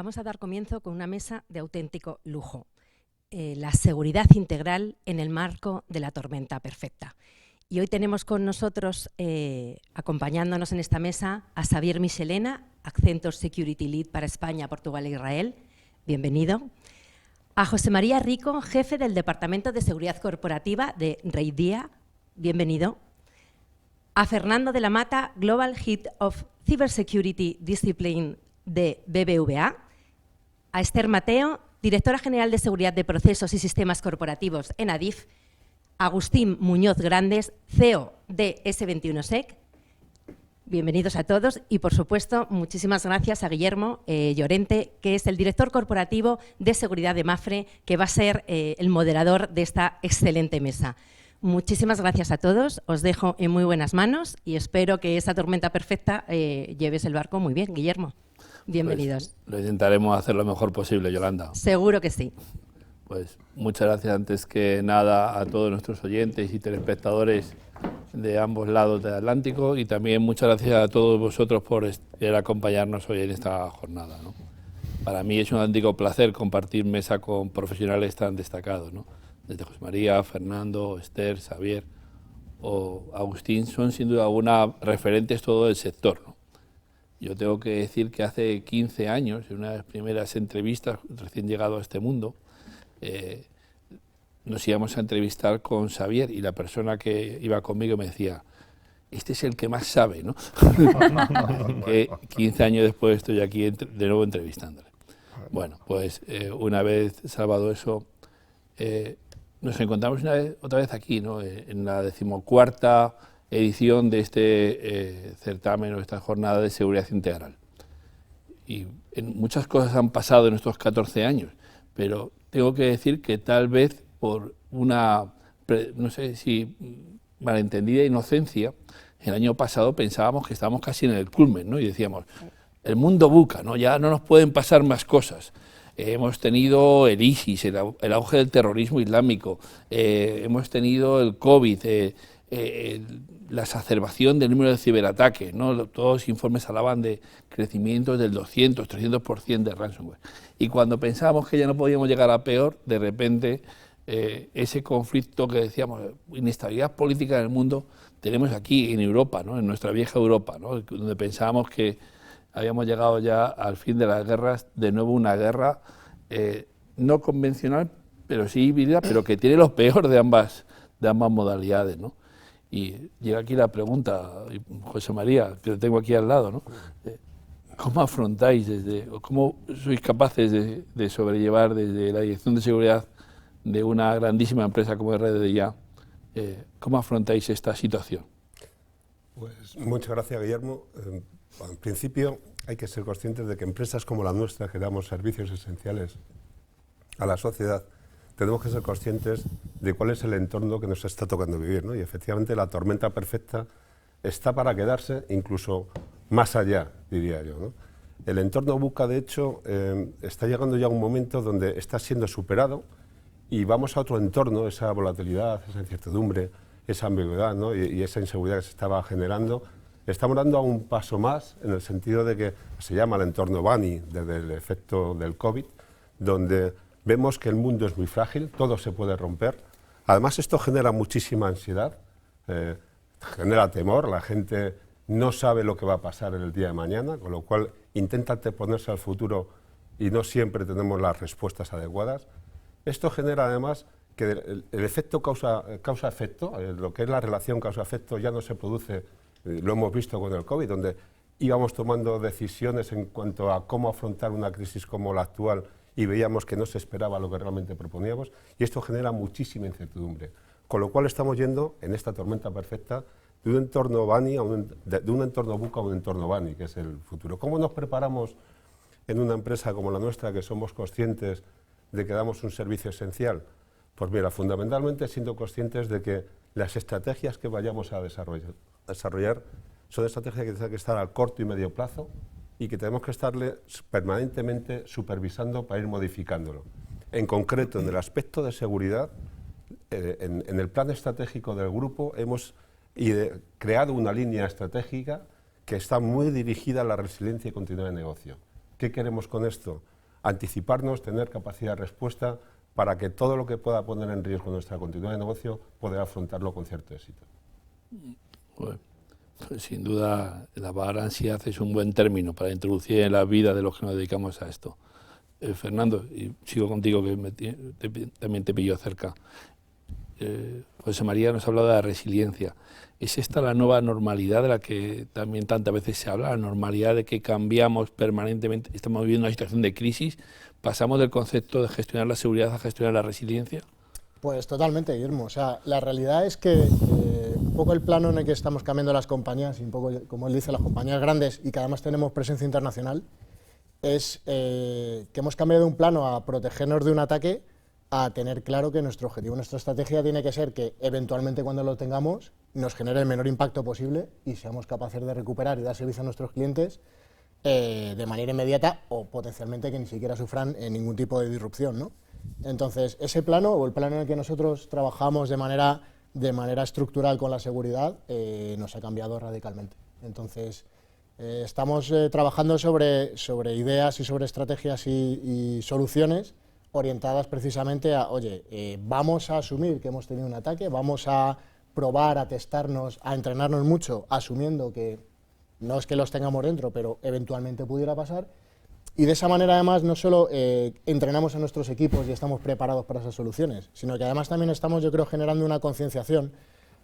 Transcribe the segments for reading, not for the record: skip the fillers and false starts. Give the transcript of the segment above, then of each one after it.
Vamos a dar comienzo con una mesa de auténtico lujo. La seguridad integral en el marco de la tormenta perfecta. Y hoy tenemos con nosotros, acompañándonos en esta mesa, a Xavier Michelena, Accenture Security Lead para España, Portugal e Israel. Bienvenido. A José María Rico, jefe del Departamento de Seguridad Corporativa de Reidia. Bienvenido. A Fernando de la Mata, Global Head of Cybersecurity Discipline de BBVA. A Esther Mateo, Directora General de Seguridad de Procesos y Sistemas Corporativos en ADIF. Agustín Muñoz Grandes, CEO de S21Sec. Bienvenidos a todos y, por supuesto, muchísimas gracias a Guillermo Llorente, que es el director corporativo de seguridad de Mapfre, que va a ser el moderador de esta excelente mesa. Muchísimas gracias a todos, os dejo en muy buenas manos y espero que esa tormenta perfecta lleves el barco muy bien. Guillermo, bienvenidos. Pues lo intentaremos hacer lo mejor posible, Yolanda. Seguro que sí. Pues muchas gracias antes que nada a todos nuestros oyentes y telespectadores de ambos lados del Atlántico y también muchas gracias a todos vosotros por acompañarnos hoy en esta jornada, ¿no? Para mí es un auténtico placer compartir mesa con profesionales tan destacados, ¿no? Desde José María, Fernando, Esther, Xavier o Agustín son sin duda alguna referentes todo del sector, ¿no? Yo tengo que decir que hace 15 años, en una de las primeras entrevistas, recién llegado a este mundo, nos íbamos a entrevistar con Xavier y la persona que iba conmigo me decía, este es el que más sabe, ¿no? Que 15 años después estoy aquí de nuevo entrevistándole. Bueno, pues una vez salvado eso, nos encontramos otra vez aquí, ¿no? En la 14ª edición de este certamen o esta jornada de seguridad integral. Y muchas cosas han pasado en estos 14 años, pero tengo que decir que tal vez por una, no sé si malentendida inocencia, el año pasado pensábamos que estábamos casi en el culmen, ¿no? Y decíamos, el mundo buca, ¿no? Ya no nos pueden pasar más cosas. Hemos tenido el ISIS, el auge del terrorismo islámico, hemos tenido el COVID, la exacerbación del número de ciberataques, ¿no? Todos los informes hablaban de crecimientos del 200, 300% de ransomware. Y cuando pensábamos que ya no podíamos llegar a peor, de repente ese conflicto que decíamos, inestabilidad política en el mundo, tenemos aquí en Europa, ¿no? En nuestra vieja Europa, ¿no? Donde pensábamos que habíamos llegado ya al fin de las guerras, de nuevo una guerra no convencional, pero sí híbrida, pero que tiene lo peor de ambas modalidades, ¿no? Y llega aquí la pregunta, José María, que lo tengo aquí al lado, ¿no? ¿Cómo afrontáis, cómo sois capaces de sobrellevar desde la Dirección de Seguridad de una grandísima empresa como Reidia, cómo afrontáis esta situación? Pues muchas gracias, Guillermo. En principio hay que ser conscientes de que empresas como la nuestra, que damos servicios esenciales a la sociedad, tenemos que ser conscientes de cuál es el entorno que nos está tocando vivir, ¿no? Y efectivamente la tormenta perfecta está para quedarse incluso más allá, diría yo, ¿no? El entorno buca, de hecho, está llegando ya a un momento donde está siendo superado y vamos a otro entorno, esa volatilidad, esa incertidumbre, esa ambigüedad, ¿no? y esa inseguridad que se estaba generando. Estamos dando a un paso más en el sentido de que se llama el entorno Bunny desde el efecto del COVID, donde vemos que el mundo es muy frágil, todo se puede romper. Además, esto genera muchísima ansiedad, genera temor, la gente no sabe lo que va a pasar en el día de mañana, con lo cual intenta anteponerse al futuro y no siempre tenemos las respuestas adecuadas. Esto genera además que el efecto causa-efecto, lo que es la relación causa-efecto ya no se produce, lo hemos visto con el COVID, donde íbamos tomando decisiones en cuanto a cómo afrontar una crisis como la actual y veíamos que no se esperaba lo que realmente proponíamos, y esto genera muchísima incertidumbre. Con lo cual estamos yendo, en esta tormenta perfecta, de un entorno Bunny de un entorno buca a un entorno Bunny, que es el futuro. ¿Cómo nos preparamos en una empresa como la nuestra, que somos conscientes de que damos un servicio esencial? Pues mira, fundamentalmente siendo conscientes de que las estrategias que vayamos a desarrollar son estrategias que tienen que estar al corto y medio plazo, y que tenemos que estarle permanentemente supervisando para ir modificándolo. En concreto, en el aspecto de seguridad, en el plan estratégico del grupo hemos creado una línea estratégica que está muy dirigida a la resiliencia y continuidad de negocio. ¿Qué queremos con esto? anticiparnos, tener capacidad de respuesta para que todo lo que pueda poner en riesgo nuestra continuidad de negocio, poder afrontarlo con cierto éxito. Bueno, pues sin duda, la palabra ansiedad es un buen término para introducir en la vida de los que nos dedicamos a esto. Fernando, y sigo contigo que también te pillo cerca. José María nos ha hablado de la resiliencia. ¿Es esta la nueva normalidad de la que también tantas veces se habla? La normalidad de que cambiamos permanentemente, estamos viviendo una situación de crisis, pasamos del concepto de gestionar la seguridad a gestionar la resiliencia. Pues totalmente, Guillermo. O sea, la realidad es que un poco el plano en el que estamos cambiando las compañías, y un poco, como él dice, las compañías grandes y que además tenemos presencia internacional, es que hemos cambiado de un plano a protegernos de un ataque a tener claro que nuestro objetivo, nuestra estrategia tiene que ser que eventualmente cuando lo tengamos nos genere el menor impacto posible y seamos capaces de recuperar y dar servicio a nuestros clientes de manera inmediata o potencialmente que ni siquiera sufran ningún tipo de disrupción, ¿no? Entonces, ese plano o el plano en el que nosotros trabajamos de manera estructural con la seguridad nos ha cambiado radicalmente. Entonces, estamos trabajando sobre ideas y sobre estrategias y soluciones orientadas precisamente a, oye, vamos a asumir que hemos tenido un ataque, vamos a probar, a testarnos, a entrenarnos mucho, asumiendo que no es que los tengamos dentro, pero eventualmente pudiera pasar. Y de esa manera, además, no solo entrenamos a nuestros equipos y estamos preparados para esas soluciones, sino que además también estamos, yo creo, generando una concienciación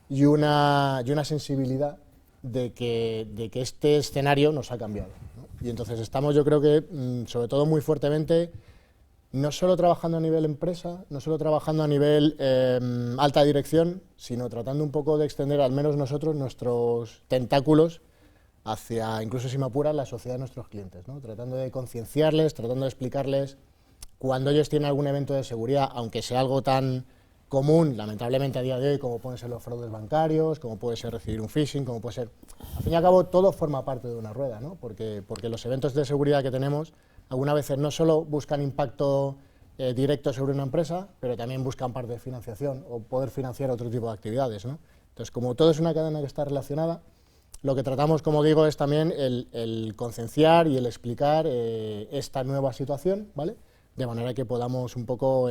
y una sensibilidad de que este escenario nos ha cambiado, ¿no? Y entonces estamos, yo creo que, sobre todo muy fuertemente, no solo trabajando a nivel empresa, no solo trabajando a nivel alta dirección, sino tratando un poco de extender, al menos nosotros, nuestros tentáculos hacia, incluso si me apuran, la sociedad de nuestros clientes, ¿no? Tratando de concienciarles, tratando de explicarles cuando ellos tienen algún evento de seguridad, aunque sea algo tan común, lamentablemente a día de hoy, como pueden ser los fraudes bancarios, como puede ser recibir un phishing, como puede ser... Al fin y al cabo, todo forma parte de una rueda, ¿no? Porque los eventos de seguridad que tenemos, algunas veces no solo buscan impacto directo sobre una empresa, pero también buscan parte de financiación o poder financiar otro tipo de actividades, ¿no? Entonces, como todo es una cadena que está relacionada, lo que tratamos, como digo, es también el concienciar y el explicar esta nueva situación, ¿vale? De manera que podamos un poco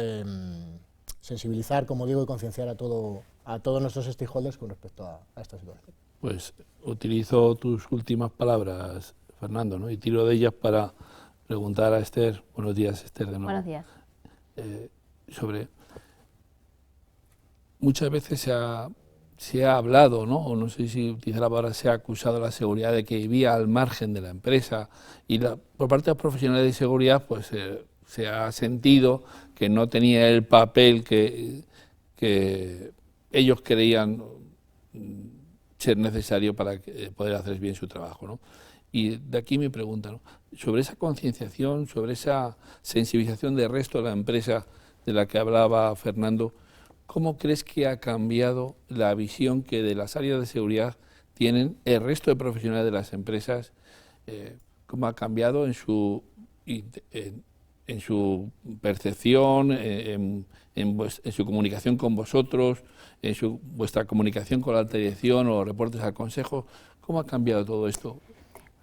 sensibilizar, como digo, y concienciar a todos nuestros stakeholders con respecto a esta situación. Pues utilizo tus últimas palabras, Fernando, ¿no? Y tiro de ellas para preguntar a Esther. Buenos días, Esther, de nuevo. Buenos días. Sobre... Muchas veces se ha hablado, ¿no? O no sé si utiliza la palabra, se ha acusado la seguridad de que vivía al margen de la empresa y por parte de los profesionales de seguridad pues se ha sentido que no tenía el papel que ellos creían ser necesario para poder hacer bien su trabajo, ¿no? Y de aquí mi pregunta, ¿no? Sobre esa concienciación, sobre esa sensibilización del resto de la empresa de la que hablaba Fernando, ¿cómo crees que ha cambiado la visión que de las áreas de seguridad tienen el resto de profesionales de las empresas? ¿Cómo ha cambiado en su percepción, en su comunicación con vosotros, en vuestra comunicación con la alta dirección o reportes al consejo? ¿Cómo ha cambiado todo esto?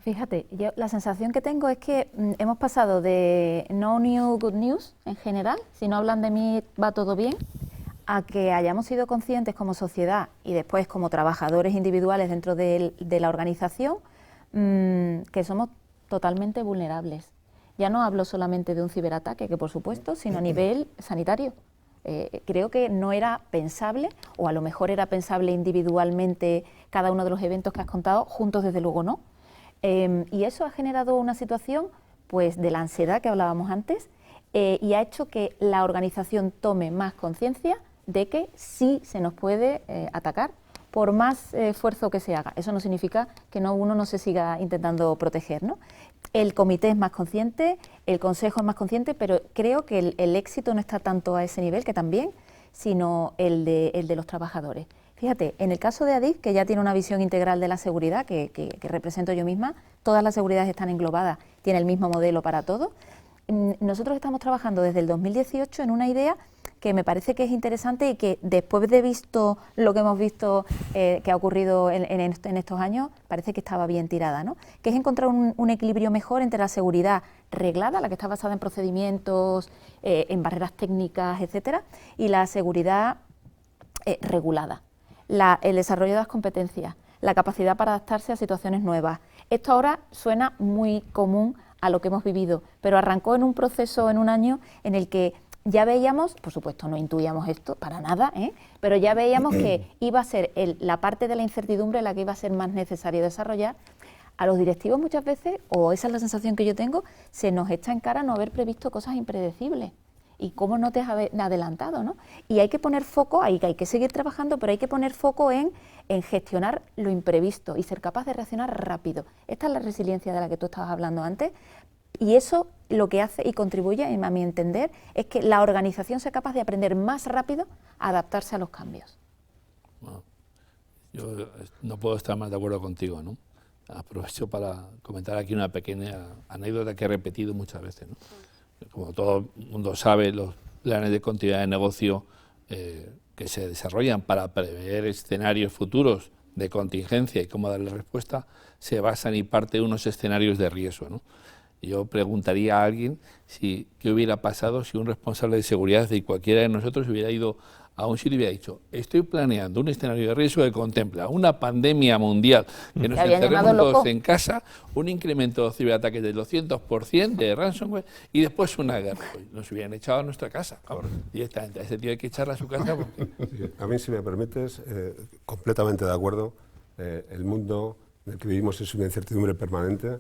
Fíjate, yo la sensación que tengo es que hemos pasado de no new good news en general, si no hablan de mí va todo bien, a que hayamos sido conscientes como sociedad y después como trabajadores individuales dentro de la organización que somos totalmente vulnerables. Ya no hablo solamente de un ciberataque, que por supuesto, sino a nivel sanitario. Creo que no era pensable, o a lo mejor era pensable individualmente cada uno de los eventos que has contado, juntos desde luego no. Y eso ha generado una situación pues, de la ansiedad que hablábamos antes y ha hecho que la organización tome más conciencia de que sí se nos puede atacar por más esfuerzo que se haga. Eso no significa que uno no se siga intentando proteger, ¿no? El comité es más consciente, el consejo es más consciente, pero creo que el éxito no está tanto a ese nivel, que también, sino el de los trabajadores. Fíjate, en el caso de Adif, que ya tiene una visión integral de la seguridad, que represento yo misma, todas las seguridades están englobadas, tiene el mismo modelo para todos. Nosotros estamos trabajando desde el 2018 en una idea que me parece que es interesante y que después de visto lo que hemos visto que ha ocurrido en estos años, parece que estaba bien tirada, ¿no? Que es encontrar un equilibrio mejor entre la seguridad reglada, la que está basada en procedimientos, en barreras técnicas, etcétera, y la seguridad regulada, el desarrollo de las competencias, la capacidad para adaptarse a situaciones nuevas. Esto ahora suena muy común a lo que hemos vivido, pero arrancó en un proceso, en un año, en el que ya veíamos, por supuesto no intuíamos esto para nada, pero ya veíamos que iba a ser la parte de la incertidumbre la que iba a ser más necesario desarrollar. A los directivos muchas veces, o esa es la sensación que yo tengo, se nos echa en cara no haber previsto cosas impredecibles. Y cómo no te has adelantado, ¿no? Y hay que poner foco, hay que seguir trabajando, pero hay que poner foco en gestionar lo imprevisto y ser capaz de reaccionar rápido. Esta es la resiliencia de la que tú estabas hablando antes, y eso lo que hace y contribuye, a mi entender, es que la organización sea capaz de aprender más rápido a adaptarse a los cambios. Bueno, yo no puedo estar más de acuerdo contigo, ¿no? Aprovecho para comentar aquí una pequeña anécdota que he repetido muchas veces, ¿no? Como todo el mundo sabe, los planes de continuidad de negocio que se desarrollan para prever escenarios futuros de contingencia y cómo darle respuesta, se basan y parte de unos escenarios de riesgo, ¿no? Yo preguntaría a alguien qué hubiera pasado si un responsable de seguridad de cualquiera de nosotros hubiera ido a un sitio y hubiera dicho: estoy planeando un escenario de riesgo que contempla una pandemia mundial, que nos encerremos todos en casa, un incremento de ciberataques del 200% de ransomware y después una guerra. Pues nos hubieran echado a nuestra casa, directamente. A ese tío hay que echarle a su casa. Sí, a mí, si me permites, completamente de acuerdo. El mundo en el que vivimos es una incertidumbre permanente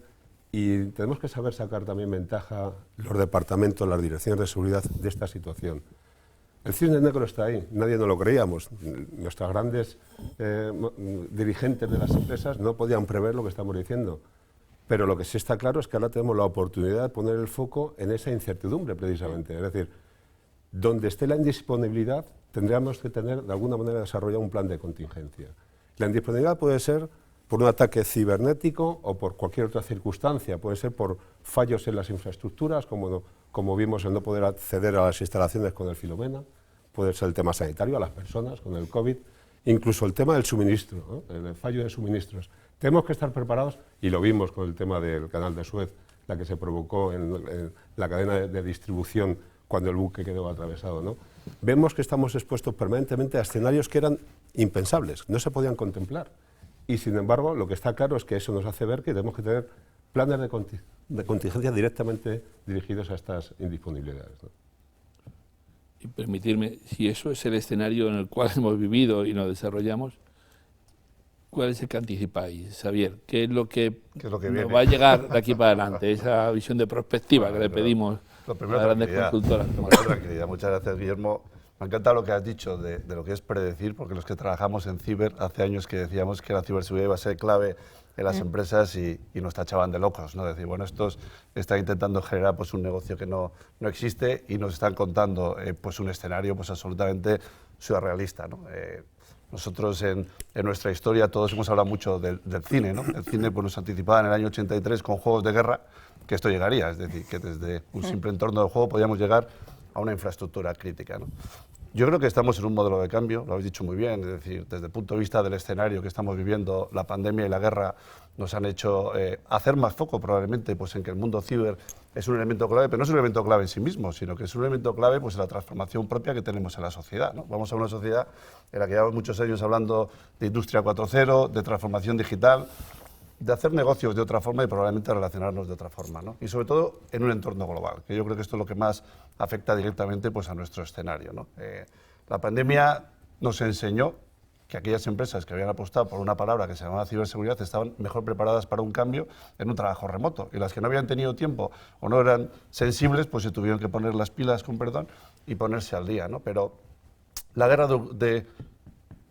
y tenemos que saber sacar también ventaja los departamentos, las direcciones de seguridad de esta situación. El cisne negro está ahí, nadie nos lo creíamos. Nuestros grandes dirigentes de las empresas no podían prever lo que estamos diciendo. Pero lo que sí está claro es que ahora tenemos la oportunidad de poner el foco en esa incertidumbre, precisamente. Es decir, donde esté la indisponibilidad, tendríamos que tener, de alguna manera, desarrollar un plan de contingencia. La indisponibilidad puede ser por un ataque cibernético o por cualquier otra circunstancia. Puede ser por fallos en las infraestructuras, como vimos el no poder acceder a las instalaciones con el Filomena. Puede ser el tema sanitario, a las personas con el COVID, incluso el tema del suministro, ¿no? El fallo de suministros. Tenemos que estar preparados, y lo vimos con el tema del canal de Suez, la que se provocó en la cadena de distribución cuando el buque quedó atravesado, ¿no? Vemos que estamos expuestos permanentemente a escenarios que eran impensables, no se podían contemplar. Y sin embargo, lo que está claro es que eso nos hace ver que tenemos que tener planes de contingencia directamente dirigidos a estas indisponibilidades, ¿no? Y permitirme, si eso es el escenario en el cual hemos vivido y nos desarrollamos, ¿cuál es el que anticipáis, Xavier? ¿Qué es lo que nos va a llegar de aquí para adelante? Esa visión de perspectiva que le pedimos a las grandes consultoras. Tranquilidad. Muchas gracias, Guillermo. Me encanta lo que has dicho de lo que es predecir, porque los que trabajamos en ciber, hace años que decíamos que la ciberseguridad iba a ser clave en las empresas y nos tachaban de locos, ¿no? Decir, bueno, estos están intentando generar pues un negocio que no existe y nos están contando pues un escenario pues absolutamente surrealista, ¿no? Nosotros en nuestra historia todos hemos hablado mucho del cine, ¿no? El cine pues, nos anticipaba en el año 83 con juegos de guerra que esto llegaría, es decir, que desde un simple entorno del juego podíamos llegar a una infraestructura crítica, ¿no? Yo creo que estamos en un modelo de cambio, lo habéis dicho muy bien, es decir, desde el punto de vista del escenario que estamos viviendo, la pandemia y la guerra nos han hecho hacer más foco probablemente pues, en que el mundo ciber es un elemento clave, pero no es un elemento clave en sí mismo, sino que es un elemento clave pues, en la transformación propia que tenemos en la sociedad, ¿no? Vamos a una sociedad en la que llevamos muchos años hablando de industria 4.0, de transformación digital, de hacer negocios de otra forma y probablemente relacionarnos de otra forma, ¿no? Y sobre todo en un entorno global, que yo creo que esto es lo que más afecta directamente pues, a nuestro escenario, ¿no? La pandemia nos enseñó que aquellas empresas que habían apostado por una palabra que se llamaba ciberseguridad estaban mejor preparadas para un cambio en un trabajo remoto, y las que no habían tenido tiempo o no eran sensibles pues se tuvieron que poner las pilas, con perdón, y ponerse al día, ¿no? Pero la guerra de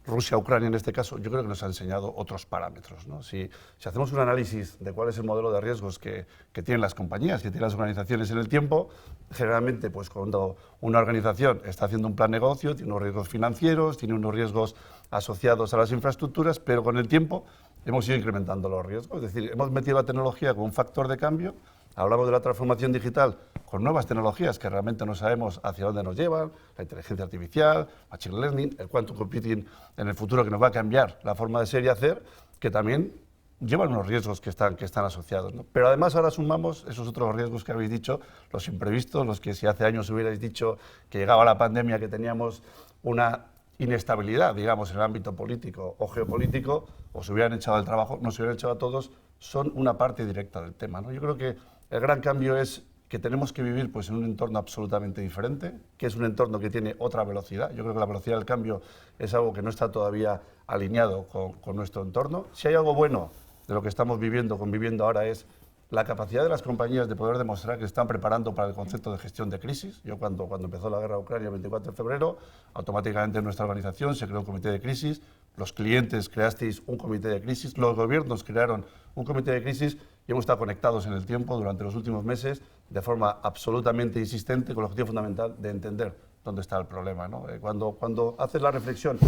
Rusia-Ucrania en este caso, yo creo que nos ha enseñado otros parámetros, ¿no? Si hacemos un análisis de cuál es el modelo de riesgos que tienen las compañías, que tienen las organizaciones en el tiempo, generalmente pues cuando una organización está haciendo un plan de negocio, tiene unos riesgos financieros, tiene unos riesgos asociados a las infraestructuras, pero con el tiempo hemos ido incrementando los riesgos, es decir, hemos metido la tecnología como un factor de cambio Hablamos de la transformación digital con nuevas tecnologías que realmente no sabemos hacia dónde nos llevan, la inteligencia artificial, machine learning, el quantum computing en el futuro que nos va a cambiar la forma de ser y hacer, que también llevan unos riesgos que están asociados, ¿no? Pero además ahora sumamos esos otros riesgos que habéis dicho, los imprevistos, los que si hace años hubierais dicho que llegaba la pandemia, que teníamos una inestabilidad, digamos, en el ámbito político o geopolítico, o se hubieran echado del trabajo, no se hubieran echado a todos, son una parte directa del tema, ¿no? Yo creo que el gran cambio es que tenemos que vivir pues, en un entorno absolutamente diferente, que es un entorno que tiene otra velocidad. Yo creo que la velocidad del cambio es algo que no está todavía alineado con nuestro entorno. Si hay algo bueno de lo que estamos conviviendo ahora es la capacidad de las compañías de poder demostrar que se están preparando para el concepto de gestión de crisis. Yo cuando empezó la guerra a Ucrania el 24 de febrero, automáticamente en nuestra organización se creó un comité de crisis, los clientes creasteis un comité de crisis, los gobiernos crearon un comité de crisis y hemos estado conectados en el tiempo durante los últimos meses de forma absolutamente insistente con el objetivo fundamental de entender dónde está el problema, ¿no? Cuando haces la reflexión,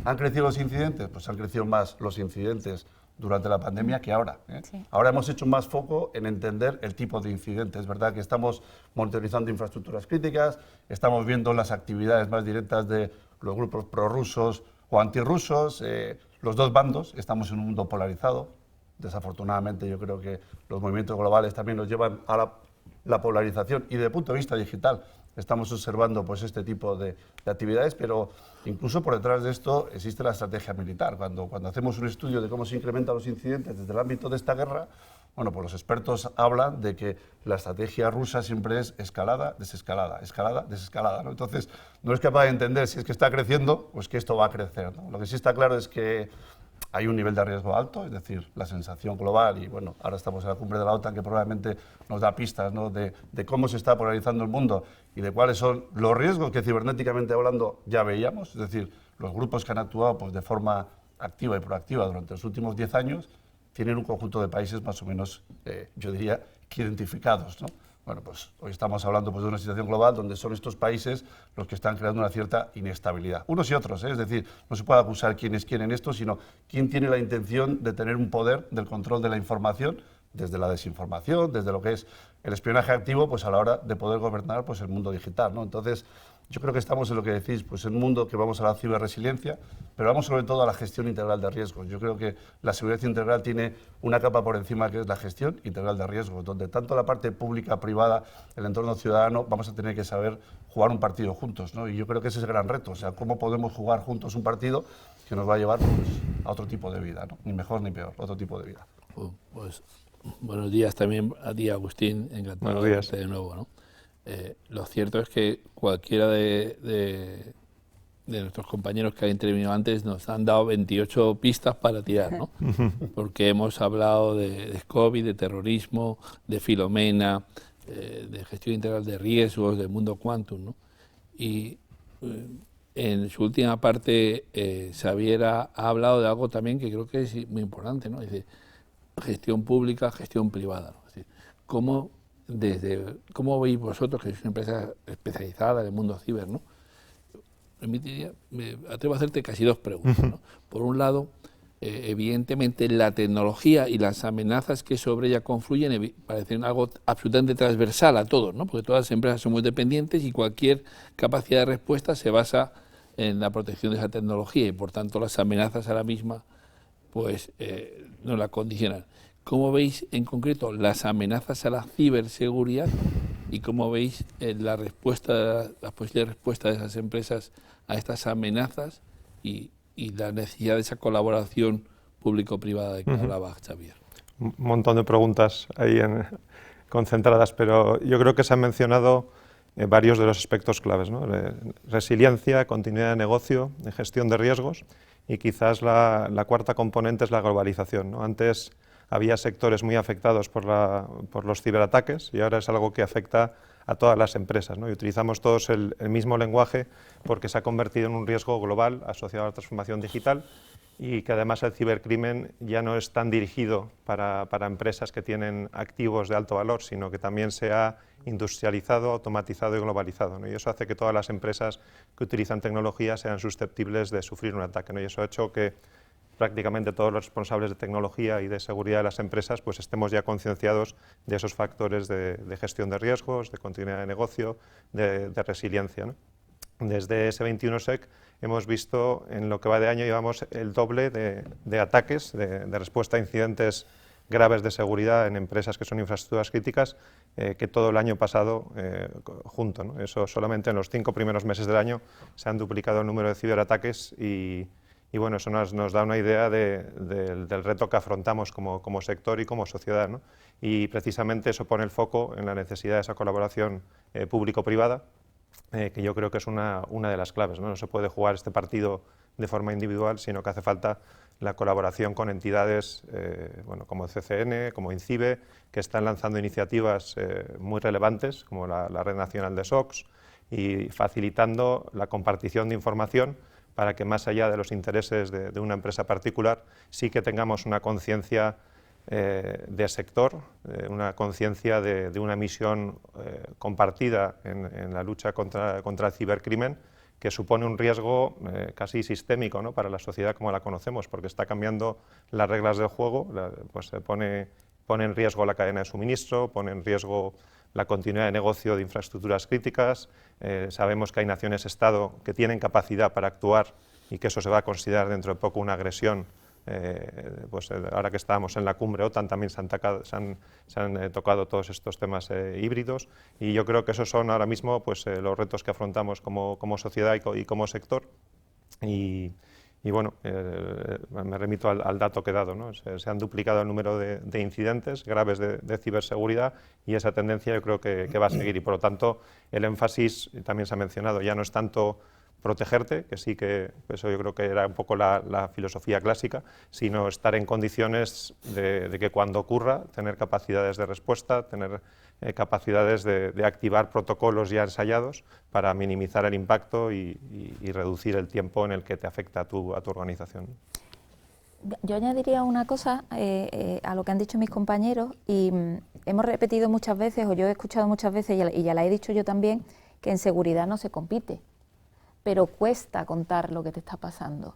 ¿han crecido los incidentes? Pues han crecido más los incidentes durante la pandemia que ahora. Sí. Ahora hemos hecho más foco en entender el tipo de incidentes. Es verdad que estamos monitorizando infraestructuras críticas, estamos viendo las actividades más directas de los grupos prorrusos o antirrusos, los dos bandos, estamos en un mundo polarizado. Desafortunadamente yo creo que los movimientos globales también nos llevan a la polarización y desde el punto de vista digital estamos observando pues, este tipo de actividades, pero incluso por detrás de esto existe la estrategia militar. Cuando hacemos un estudio de cómo se incrementan los incidentes desde el ámbito de esta guerra, bueno, pues los expertos hablan de que la estrategia rusa siempre es escalada, desescalada, escalada, desescalada, ¿no? Entonces, no es capaz de entender si es que está creciendo, pues que esto va a crecer, ¿no? Lo que sí está claro es que hay un nivel de riesgo alto, es decir, la sensación global, y bueno, ahora estamos en la cumbre de la OTAN que probablemente nos da pistas, ¿no? de cómo se está polarizando el mundo y de cuáles son los riesgos que cibernéticamente hablando ya veíamos, es decir, los grupos que han actuado pues, de forma activa y proactiva durante los últimos 10 años tienen un conjunto de países más o menos, yo diría, que identificados, ¿no? Bueno, pues hoy estamos hablando pues, de una situación global donde son estos países los que están creando una cierta inestabilidad. Unos y otros, es decir, no se puede acusar quién es quién en esto, sino quién tiene la intención de tener un poder del control de la información, desde la desinformación, desde lo que es el espionaje activo, pues a la hora de poder gobernar pues, el mundo digital, ¿no? Entonces, yo creo que estamos en lo que decís, pues en un mundo que vamos a la ciberresiliencia, pero vamos sobre todo a la gestión integral de riesgos. Yo creo que la seguridad integral tiene una capa por encima que es la gestión integral de riesgos, donde tanto la parte pública, privada, el entorno ciudadano, vamos a tener que saber jugar un partido juntos, ¿no? Y yo creo que ese es el gran reto, o sea, cómo podemos jugar juntos un partido que nos va a llevar pues, a otro tipo de vida, ¿no? Ni mejor ni peor, otro tipo de vida. Pues buenos días también a ti, Agustín, encantado de verte de nuevo, ¿no? Lo cierto es que cualquiera de nuestros compañeros que han intervenido antes nos han dado 28 pistas para tirar, ¿no? Porque hemos hablado de COVID, de terrorismo, de Filomena, de gestión integral de riesgos, del mundo quantum, ¿no? Y en su última parte, Xavier ha hablado de algo también que creo que es muy importante, ¿no? Es decir, gestión pública, gestión privada, ¿no? Es decir, ¿cómo veis vosotros, que sois una empresa especializada en el mundo ciber, ¿no? Me atrevo a hacerte casi dos preguntas, ¿no? Por un lado, evidentemente la tecnología y las amenazas que sobre ella confluyen parecen algo absolutamente transversal a todos, ¿no? Porque todas las empresas son muy dependientes y cualquier capacidad de respuesta se basa en la protección de esa tecnología y por tanto las amenazas a la misma pues nos la condicionan. ¿Cómo veis en concreto las amenazas a la ciberseguridad y cómo veis la posible respuesta de esas empresas a estas amenazas y la necesidad de esa colaboración público-privada de que hablaba Xavier? Un montón de preguntas ahí concentradas, pero yo creo que se han mencionado varios de los aspectos claves, ¿no? Resiliencia, continuidad de negocio, gestión de riesgos y quizás la cuarta componente es la globalización, ¿no? Antes había sectores muy afectados por los ciberataques y ahora es algo que afecta a todas las empresas, ¿no? Y utilizamos todos el mismo lenguaje porque se ha convertido en un riesgo global asociado a la transformación digital y que además el cibercrimen ya no es tan dirigido para empresas que tienen activos de alto valor, sino que también se ha industrializado, automatizado y globalizado, ¿no? Y eso hace que todas las empresas que utilizan tecnología sean susceptibles de sufrir un ataque, ¿no? Y eso ha hecho que prácticamente todos los responsables de tecnología y de seguridad de las empresas pues estemos ya concienciados de esos factores de gestión de riesgos, de continuidad de negocio, de resiliencia, ¿no? Desde S21sec hemos visto, en lo que va de año, llevamos el doble de ataques, de respuesta a incidentes graves de seguridad en empresas que son infraestructuras críticas, que todo el año pasado junto, ¿no? Eso solamente en los 5 primeros meses del año se han duplicado el número de ciberataques y bueno, eso nos da una idea del reto que afrontamos como sector y como sociedad, ¿no? Y precisamente eso pone el foco en la necesidad de esa colaboración público-privada, que yo creo que es una de las claves, ¿no? No se puede jugar este partido de forma individual, sino que hace falta la colaboración con entidades bueno, como CCN, como INCIBE, que están lanzando iniciativas muy relevantes, como la Red Nacional de SOCs, y facilitando la compartición de información para que, más allá de los intereses de una empresa particular, sí que tengamos una conciencia de sector, una conciencia de una misión compartida en la lucha contra el cibercrimen, que supone un riesgo casi sistémico, ¿no?, para la sociedad como la conocemos, porque está cambiando las reglas del juego, pues se pone en riesgo la cadena de suministro, pone en riesgo la continuidad de negocio de infraestructuras críticas. Sabemos que hay naciones-estado que tienen capacidad para actuar y que eso se va a considerar dentro de poco una agresión. Pues ahora que estábamos en la cumbre OTAN también se han tocado todos estos temas híbridos, y yo creo que esos son ahora mismo pues, los retos que afrontamos como sociedad y como sector. Y bueno, me remito al dato que he dado, ¿no? Se han duplicado el número de incidentes graves de ciberseguridad, y esa tendencia yo creo que va a seguir, y por lo tanto el énfasis, también se ha mencionado, ya no es tanto protegerte, que sí que eso yo creo que era un poco la filosofía clásica, sino estar en condiciones de que cuando ocurra, tener capacidades de respuesta, tener capacidades de activar protocolos ya ensayados para minimizar el impacto y reducir el tiempo en el que te afecta a tu organización. Yo añadiría una cosa a lo que han dicho mis compañeros, y hemos repetido muchas veces, o yo he escuchado muchas veces, y ya la he dicho yo también, que en seguridad no se compite, pero cuesta contar lo que te está pasando.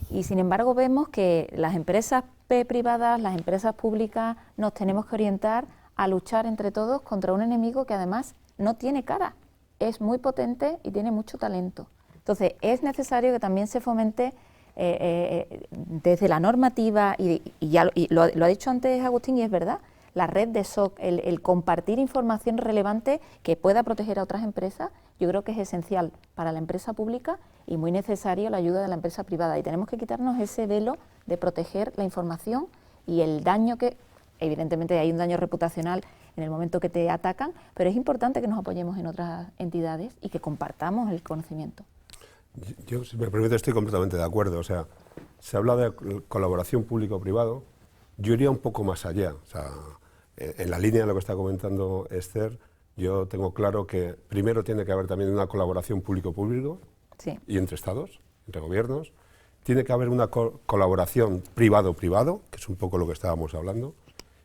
Y sin embargo vemos que las empresas privadas, las empresas públicas, nos tenemos que orientar a luchar entre todos contra un enemigo que además no tiene cara, es muy potente y tiene mucho talento. Entonces es necesario que también se fomente desde la normativa, y lo ha dicho antes Agustín, y es verdad, la red de SOC, el compartir información relevante que pueda proteger a otras empresas, yo creo que es esencial para la empresa pública y muy necesario la ayuda de la empresa privada. Y tenemos que quitarnos ese velo de proteger la información y el daño que, evidentemente hay un daño reputacional en el momento que te atacan, pero es importante que nos apoyemos en otras entidades y que compartamos el conocimiento. Yo, si me permite, estoy completamente de acuerdo. O sea, se habla de colaboración público-privado. Yo iría un poco más allá. O sea, en la línea de lo que está comentando Esther, yo tengo claro que primero tiene que haber también una colaboración público-público, sí, y entre estados, entre gobiernos. Tiene que haber una colaboración privado-privado, que es un poco lo que estábamos hablando.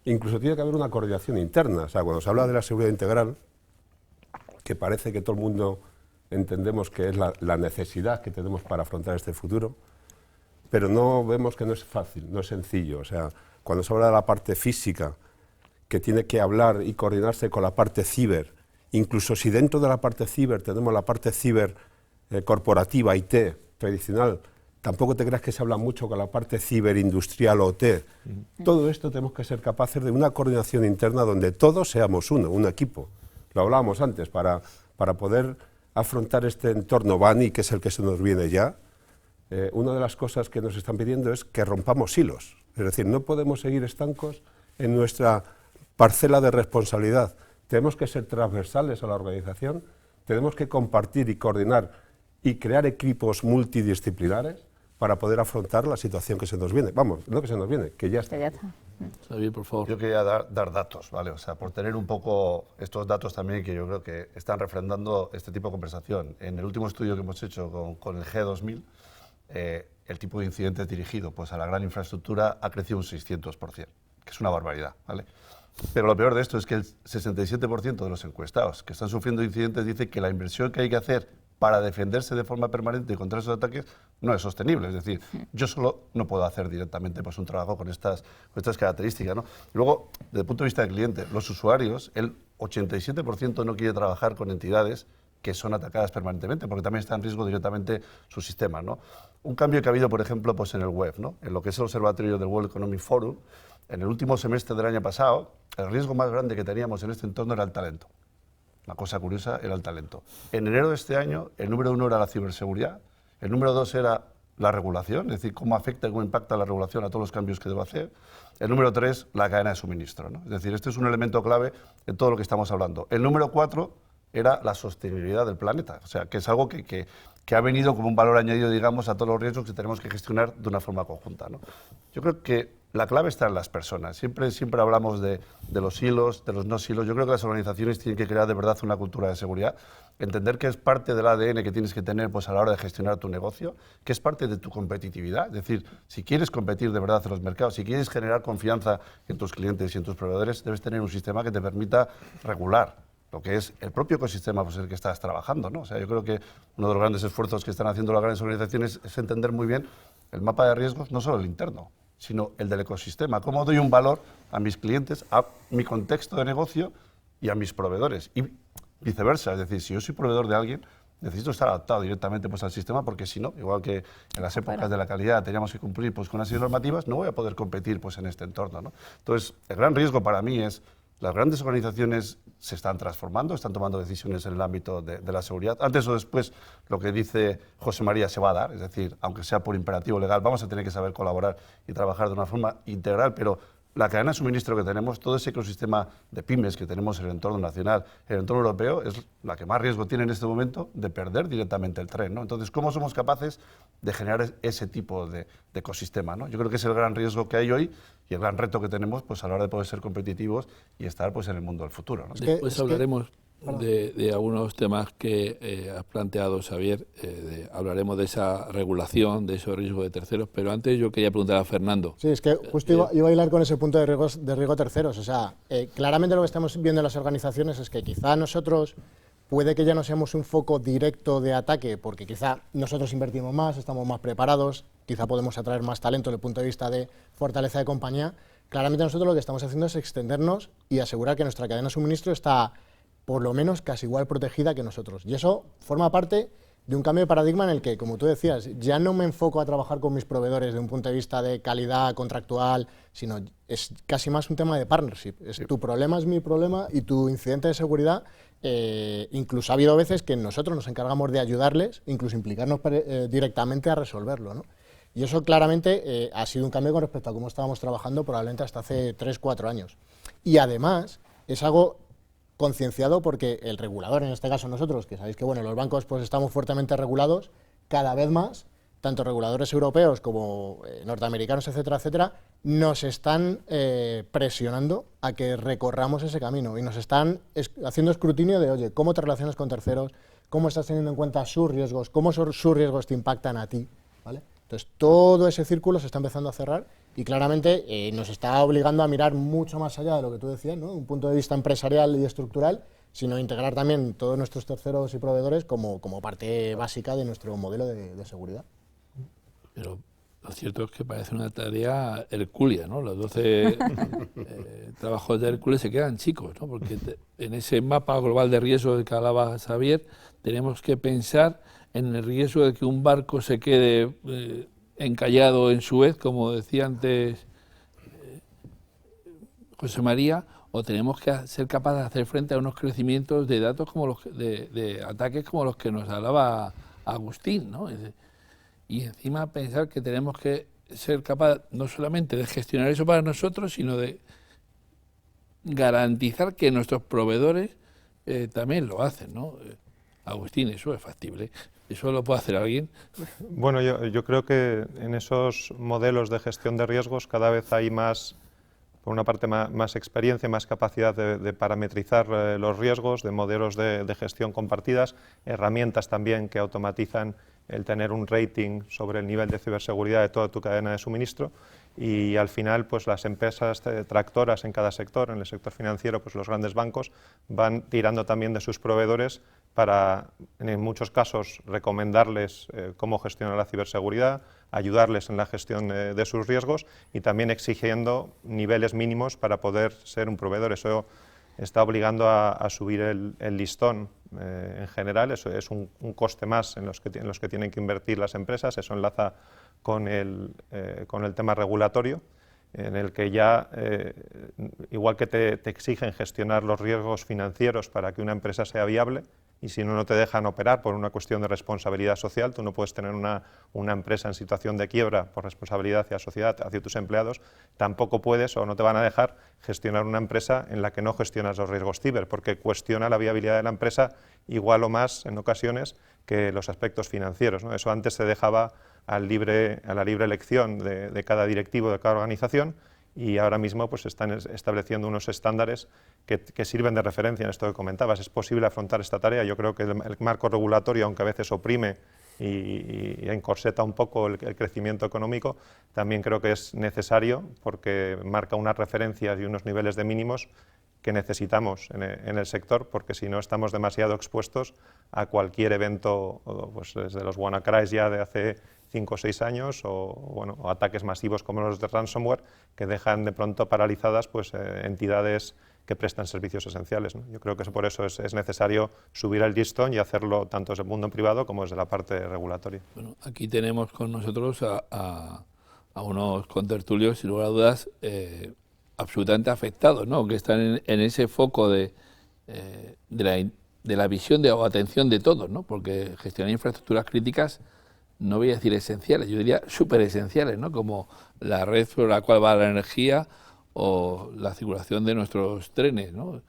Incluso tiene que haber una coordinación interna. O sea, cuando se habla de la seguridad integral, que parece que todo el mundo entendemos que es la necesidad que tenemos para afrontar este futuro, pero no vemos que no es fácil, no es sencillo. O sea, cuando se habla de la parte física, que tiene que hablar y coordinarse con la parte ciber, incluso si dentro de la parte ciber tenemos la parte ciber corporativa, IT, tradicional, tampoco te creas que se habla mucho con la parte ciberindustrial o OT. Todo esto tenemos que ser capaces de una coordinación interna donde todos seamos un equipo. Lo hablábamos antes, para poder afrontar este entorno BANI, que es el que se nos viene ya. Una de las cosas que nos están pidiendo es que rompamos hilos. Es decir, no podemos seguir estancos en nuestra parcela de responsabilidad. Tenemos que ser transversales a la organización, tenemos que compartir y coordinar y crear equipos multidisciplinares para poder afrontar la situación que se nos viene. Vamos, no que se nos viene, que ya está. Xavier, por favor. Yo quería dar datos, ¿vale? O sea, por tener un poco estos datos también que yo creo que están refrendando este tipo de conversación. En el último estudio que hemos hecho con el G2000, el tipo de incidentes dirigido pues, a la gran infraestructura ha crecido un 600%, que es una barbaridad, ¿vale? Pero lo peor de esto es que el 67% de los encuestados que están sufriendo incidentes dice que la inversión que hay que hacer para defenderse de forma permanente contra esos ataques no es sostenible. Es decir, yo solo no puedo hacer directamente pues, un trabajo con estas características, ¿no? Luego, desde el punto de vista del cliente, los usuarios, el 87% no quiere trabajar con entidades que son atacadas permanentemente, porque también está en riesgo directamente su sistema, ¿no? Un cambio que ha habido, por ejemplo, pues en el web, ¿no? En lo que es el observatorio del World Economic Forum, en el último semestre del año pasado, el riesgo más grande que teníamos en este entorno era el talento. Una cosa curiosa era el talento. En enero de este año, el número 1 era la ciberseguridad, el número 2 era la regulación, es decir, cómo afecta y cómo impacta la regulación a todos los cambios que debo hacer. El número 3, la cadena de suministro, ¿no? Es decir, este es un elemento clave en todo lo que estamos hablando. El número 4 era la sostenibilidad del planeta, o sea, que es algo que ha venido como un valor añadido, digamos, a todos los riesgos que tenemos que gestionar de una forma conjunta, ¿no? Yo creo que la clave está en las personas. Siempre hablamos de los silos, de los no silos. Yo creo que las organizaciones tienen que crear de verdad una cultura de seguridad, entender que es parte del ADN que tienes que tener pues, a la hora de gestionar tu negocio, que es parte de tu competitividad. Es decir, si quieres competir de verdad en los mercados, si quieres generar confianza en tus clientes y en tus proveedores, debes tener un sistema que te permita regular lo que es el propio ecosistema pues, en el que estás trabajando, ¿no? O sea, yo creo que uno de los grandes esfuerzos que están haciendo las grandes organizaciones es entender muy bien el mapa de riesgos, no solo el interno, sino el del ecosistema. ¿Cómo doy un valor a mis clientes, a mi contexto de negocio y a mis proveedores? Y viceversa, es decir, si yo soy proveedor de alguien, necesito estar adaptado directamente pues, al sistema, porque si no, igual que en las épocas de la calidad teníamos que cumplir pues, con una serie de normativas, no voy a poder competir pues, en este entorno, ¿no? Entonces, el gran riesgo para mí es las grandes organizaciones se están transformando, están tomando decisiones en el ámbito de la seguridad. Antes o después, lo que dice José María se va a dar, es decir, aunque sea por imperativo legal, vamos a tener que saber colaborar y trabajar de una forma integral, pero la cadena de suministro que tenemos, todo ese ecosistema de pymes que tenemos en el entorno nacional, en el entorno europeo, es la que más riesgo tiene en este momento de perder directamente el tren, ¿no? Entonces, ¿cómo somos capaces de generar ese tipo de ecosistema, ¿no? Yo creo que es el gran riesgo que hay hoy y el gran reto que tenemos pues, a la hora de poder ser competitivos y estar pues, en el mundo del futuro, ¿no? Después hablaremos de algunos temas que has planteado, Xavier. Hablaremos de esa regulación, de esos riesgos de terceros, pero antes yo quería preguntar a Fernando. Sí, es que justo iba a hilar con ese punto de riesgo terceros. O sea, claramente lo que estamos viendo en las organizaciones es que quizá nosotros puede que ya no seamos un foco directo de ataque, porque quizá nosotros invertimos más, estamos más preparados, quizá podemos atraer más talento desde el punto de vista de fortaleza de compañía. Claramente nosotros lo que estamos haciendo es extendernos y asegurar que nuestra cadena de suministro está por lo menos casi igual protegida que nosotros. Y eso forma parte de un cambio de paradigma en el que, como tú decías, ya no me enfoco a trabajar con mis proveedores desde un punto de vista de calidad contractual, sino es casi más un tema de partnership. Tu problema es mi problema y tu incidente de seguridad, incluso ha habido veces que nosotros nos encargamos de ayudarles, incluso implicarnos directamente a resolverlo, ¿no? Y eso claramente ha sido un cambio con respecto a cómo estábamos trabajando probablemente hasta hace 3-4 años. Y además es algo concienciado porque el regulador, en este caso nosotros, que sabéis que bueno, los bancos pues estamos fuertemente regulados, cada vez más, tanto reguladores europeos como norteamericanos, etcétera, etcétera, nos están presionando a que recorramos ese camino y nos están haciendo escrutinio de, oye, ¿cómo te relacionas con terceros? ¿Cómo estás teniendo en cuenta sus riesgos? ¿Cómo sus riesgos te impactan a ti? ¿Vale? Entonces, todo ese círculo se está empezando a cerrar y claramente nos está obligando a mirar mucho más allá de lo que tú decías, ¿no? Un punto de vista empresarial y estructural, sino integrar también todos nuestros terceros y proveedores como parte básica de nuestro modelo de seguridad. Pero lo cierto es que parece una tarea hercúlea, ¿no? Los 12 trabajos de Hércules se quedan chicos, ¿no? Porque en ese mapa global de riesgos del que hablaba Xavier, tenemos que pensar en el riesgo de que un barco se quede encallado en Suez, como decía antes José María, o tenemos que ser capaces de hacer frente a unos crecimientos de datos como los de ataques como los que nos hablaba Agustín, ¿no? Y encima pensar que tenemos que ser capaces no solamente de gestionar eso para nosotros, sino de garantizar que nuestros proveedores también lo hacen, ¿no? Agustín, eso es factible. ¿Eso lo puede hacer alguien? Bueno, yo creo que en esos modelos de gestión de riesgos cada vez hay más, por una parte, más experiencia, más capacidad de parametrizar los riesgos, de modelos de gestión compartidas, herramientas también que automatizan el tener un rating sobre el nivel de ciberseguridad de toda tu cadena de suministro. y al final pues las empresas tractoras en cada sector, en el sector financiero pues los grandes bancos van tirando también de sus proveedores para en muchos casos recomendarles cómo gestionar la ciberseguridad, ayudarles en la gestión de sus riesgos y también exigiendo niveles mínimos para poder ser un proveedor. Eso está obligando a subir el listón en general, eso es un coste más en los que tienen que invertir las empresas, eso enlaza con el tema regulatorio, en el que ya, igual que te exigen gestionar los riesgos financieros para que una empresa sea viable, y si no te dejan operar por una cuestión de responsabilidad social, tú no puedes tener una empresa en situación de quiebra por responsabilidad hacia la sociedad, hacia tus empleados, tampoco puedes o no te van a dejar gestionar una empresa en la que no gestionas los riesgos ciber, porque cuestiona la viabilidad de la empresa igual o más en ocasiones que los aspectos financieros, ¿no? Eso antes se dejaba a la libre elección de cada directivo, de cada organización, y ahora mismo pues están estableciendo unos estándares que sirven de referencia en esto que comentabas. Es posible afrontar esta tarea. Yo creo que el marco regulatorio, aunque a veces oprime y encorseta un poco el crecimiento económico, también creo que es necesario porque marca unas referencias y unos niveles de mínimos que necesitamos en el sector, porque si no estamos demasiado expuestos a cualquier evento, pues desde los WannaCry ya de hace 5 o 6 años, o ataques masivos como los de ransomware, que dejan de pronto paralizadas pues, entidades que prestan servicios esenciales, ¿no? Yo creo que por eso es necesario subir el listón y hacerlo tanto desde el mundo privado como desde la parte regulatoria. Bueno, aquí tenemos con nosotros a unos contertulios, sin lugar a dudas, absolutamente afectados, ¿no? Que están en ese foco de la visión o atención de todos, ¿no? Porque gestionar infraestructuras críticas, no voy a decir esenciales, yo diría súper esenciales, ¿no? Como la red por la cual va la energía o la circulación de nuestros trenes, ¿no?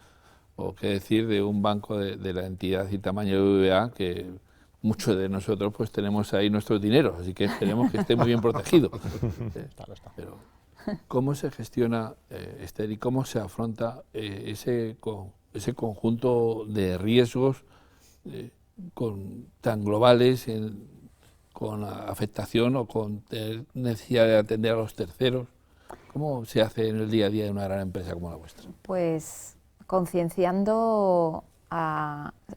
O qué decir de un banco de la entidad y tamaño de BBVA, que muchos de nosotros pues tenemos ahí nuestros dineros, así que esperemos que esté muy bien protegido. Pero ¿cómo se gestiona, Esther, y cómo se afronta ese conjunto de riesgos tan globales, con afectación o con necesidad de atender a los terceros? ¿Cómo se hace en el día a día de una gran empresa como la vuestra? Pues concienciando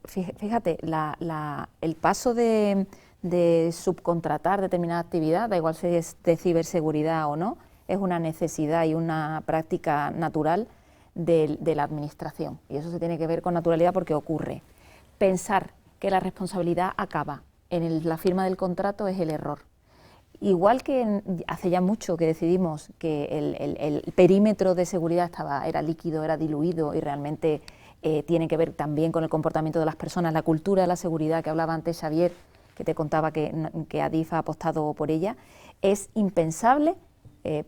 fíjate, el paso de subcontratar determinada actividad, da igual si es de ciberseguridad o no, es una necesidad y una práctica natural de la administración. Y eso se tiene que ver con naturalidad porque ocurre. Pensar que la responsabilidad acaba en la firma del contrato es el error. Igual que hace ya mucho que decidimos que el perímetro de seguridad era líquido, era diluido y realmente tiene que ver también con el comportamiento de las personas, la cultura de la seguridad que hablaba antes Xavier, que te contaba que Adif ha apostado por ella, es impensable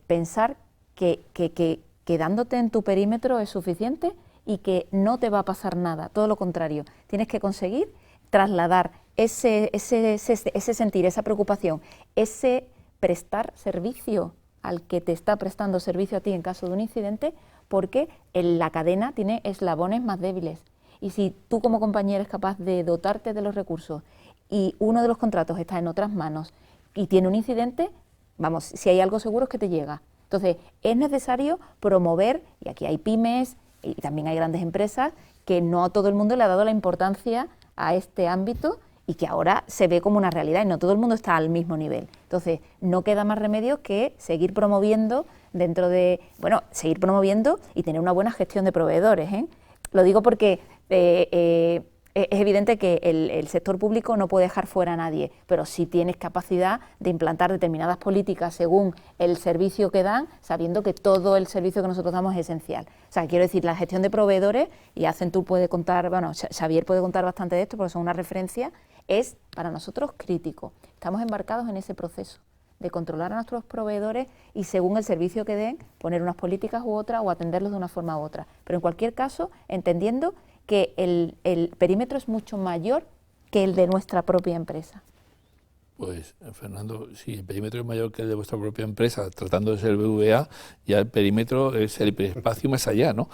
pensar que quedándote en tu perímetro es suficiente y que no te va a pasar nada, todo lo contrario, tienes que conseguir trasladar ese sentir, esa preocupación, ese prestar servicio al que te está prestando servicio a ti en caso de un incidente, porque la cadena tiene eslabones más débiles. Y si tú como compañía eres capaz de dotarte de los recursos y uno de los contratos está en otras manos y tiene un incidente, vamos, si hay algo seguro es que te llega. Entonces, es necesario promover, y aquí hay pymes y también hay grandes empresas, que no a todo el mundo le ha dado la importancia a este ámbito y que ahora se ve como una realidad y no todo el mundo está al mismo nivel. Entonces, no queda más remedio que seguir promoviendo seguir promoviendo y tener una buena gestión de proveedores, ¿eh? Lo digo porque es evidente que el sector público no puede dejar fuera a nadie, pero sí tienes capacidad de implantar determinadas políticas según el servicio que dan, sabiendo que todo el servicio que nosotros damos es esencial. O sea, quiero decir, la gestión de proveedores, y Accenture puede contar, bueno, Xavier puede contar bastante de esto porque son una referencia, es para nosotros crítico. Estamos embarcados en ese proceso de controlar a nuestros proveedores y según el servicio que den, poner unas políticas u otras o atenderlos de una forma u otra. Pero en cualquier caso, entendiendo que el perímetro es mucho mayor que el de nuestra propia empresa. Pues, Fernando, si el perímetro es mayor que el de vuestra propia empresa, tratando de ser BBVA, ya el perímetro es el hiperespacio más allá, ¿no?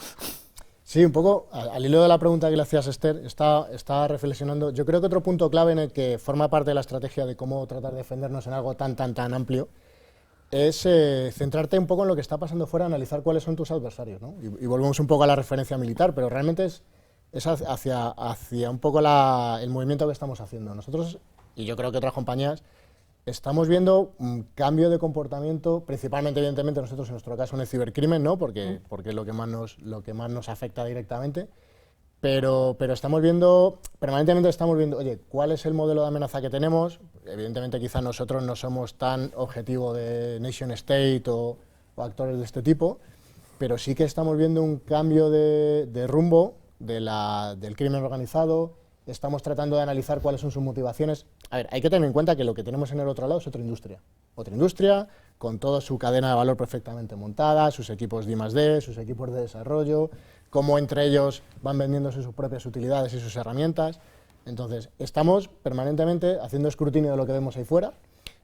Sí, un poco, al hilo de la pregunta que le hacías, Esther, estaba reflexionando. Yo creo que otro punto clave en el que forma parte de la estrategia de cómo tratar de defendernos en algo tan amplio es centrarte un poco en lo que está pasando fuera, analizar cuáles son tus adversarios, ¿no? Y volvemos un poco a la referencia militar, pero realmente es hacia un poco el movimiento que estamos haciendo. Nosotros, y yo creo que otras compañías, estamos viendo un cambio de comportamiento, principalmente, evidentemente, nosotros en nuestro caso en el cibercrimen, ¿no? Porque es lo que más nos afecta directamente. Pero permanentemente estamos viendo, oye, ¿cuál es el modelo de amenaza que tenemos? Evidentemente quizá nosotros no somos tan objetivo de nation state o actores de este tipo, pero sí que estamos viendo un cambio de rumbo del crimen organizado, estamos tratando de analizar cuáles son sus motivaciones. A ver, hay que tener en cuenta que lo que tenemos en el otro lado es otra industria con toda su cadena de valor perfectamente montada, sus equipos de I+D, sus equipos de desarrollo, cómo entre ellos van vendiéndose sus propias utilidades y sus herramientas. Entonces, estamos permanentemente haciendo escrutinio de lo que vemos ahí fuera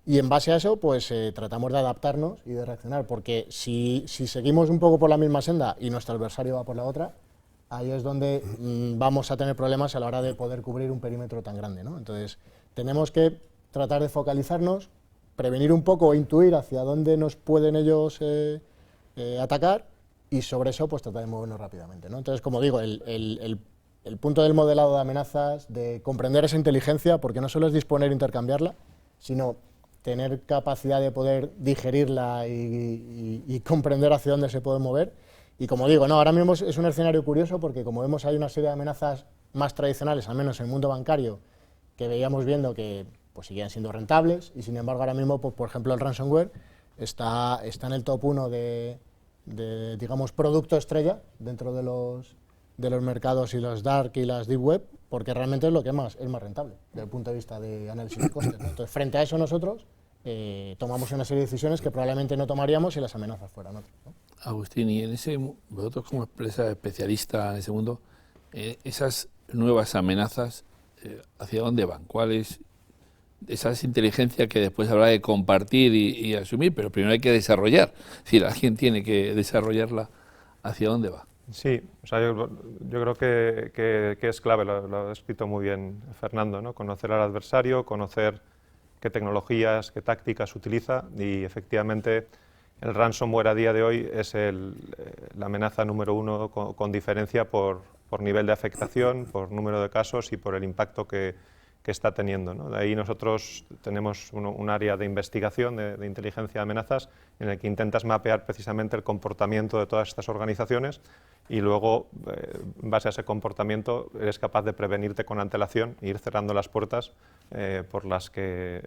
y en base a eso, pues tratamos de adaptarnos y de reaccionar, porque si seguimos un poco por la misma senda y nuestro adversario va por la otra, ahí es donde vamos a tener problemas a la hora de poder cubrir un perímetro tan grande, ¿no? Entonces, tenemos que tratar de focalizarnos, prevenir un poco o intuir hacia dónde nos pueden ellos atacar, y sobre eso pues tratar de movernos rápidamente, ¿no? Entonces, como digo, el punto del modelado de amenazas, de comprender esa inteligencia, porque no solo es disponer e intercambiarla, sino tener capacidad de poder digerirla y comprender hacia dónde se puede mover. Y como digo, no, ahora mismo es un escenario curioso porque, como vemos, hay una serie de amenazas más tradicionales, al menos en el mundo bancario, que veíamos viendo que pues seguían siendo rentables, y sin embargo ahora mismo, pues, por ejemplo, el ransomware está en el top 1 de digamos, producto estrella dentro de los mercados y los dark y las deep web, porque realmente es lo que es más rentable desde el punto de vista de análisis de costes, ¿no? Entonces, frente a eso nosotros tomamos una serie de decisiones que probablemente no tomaríamos si las amenazas fueran otras, ¿no? Agustín, y vosotros como empresa especialista en ese mundo, esas nuevas amenazas, ¿hacia dónde van? ¿Cuáles? Esa es inteligencia que después habrá de compartir y asumir, pero primero hay que desarrollar. Si alguien tiene que desarrollarla, ¿hacia dónde va? Sí, o sea, yo creo que es clave, lo ha escrito muy bien Fernando, ¿no? Conocer al adversario, conocer qué tecnologías, qué tácticas utiliza, y efectivamente el ransomware a día de hoy es la amenaza número 1 con diferencia por nivel de afectación, por número de casos y por el impacto que está teniendo, ¿no? De ahí nosotros tenemos un área de investigación de inteligencia de amenazas en el que intentas mapear precisamente el comportamiento de todas estas organizaciones y luego, en base a ese comportamiento, eres capaz de prevenirte con antelación e ir cerrando las puertas por las que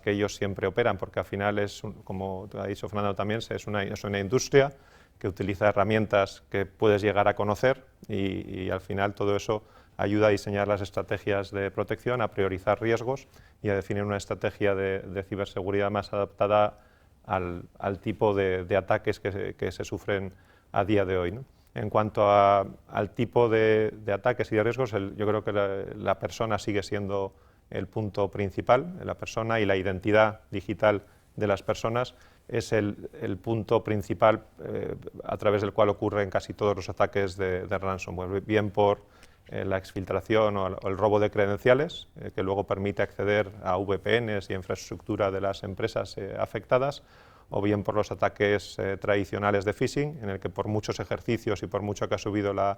ellos siempre operan, porque al final es, como ha dicho Fernando también, es una industria que utiliza herramientas que puedes llegar a conocer y al final todo eso ayuda a diseñar las estrategias de protección, a priorizar riesgos y a definir una estrategia de ciberseguridad más adaptada al tipo de ataques que se sufren a día de hoy, ¿no? En cuanto al tipo de ataques y de riesgos, yo creo que la persona sigue siendo el punto principal, la persona y la identidad digital de las personas es el punto principal a través del cual ocurren casi todos los ataques de ransomware, bien por la exfiltración o el robo de credenciales, que luego permite acceder a VPNs y infraestructura de las empresas afectadas, o bien por los ataques tradicionales de phishing, en el que por muchos ejercicios y por mucho que ha subido la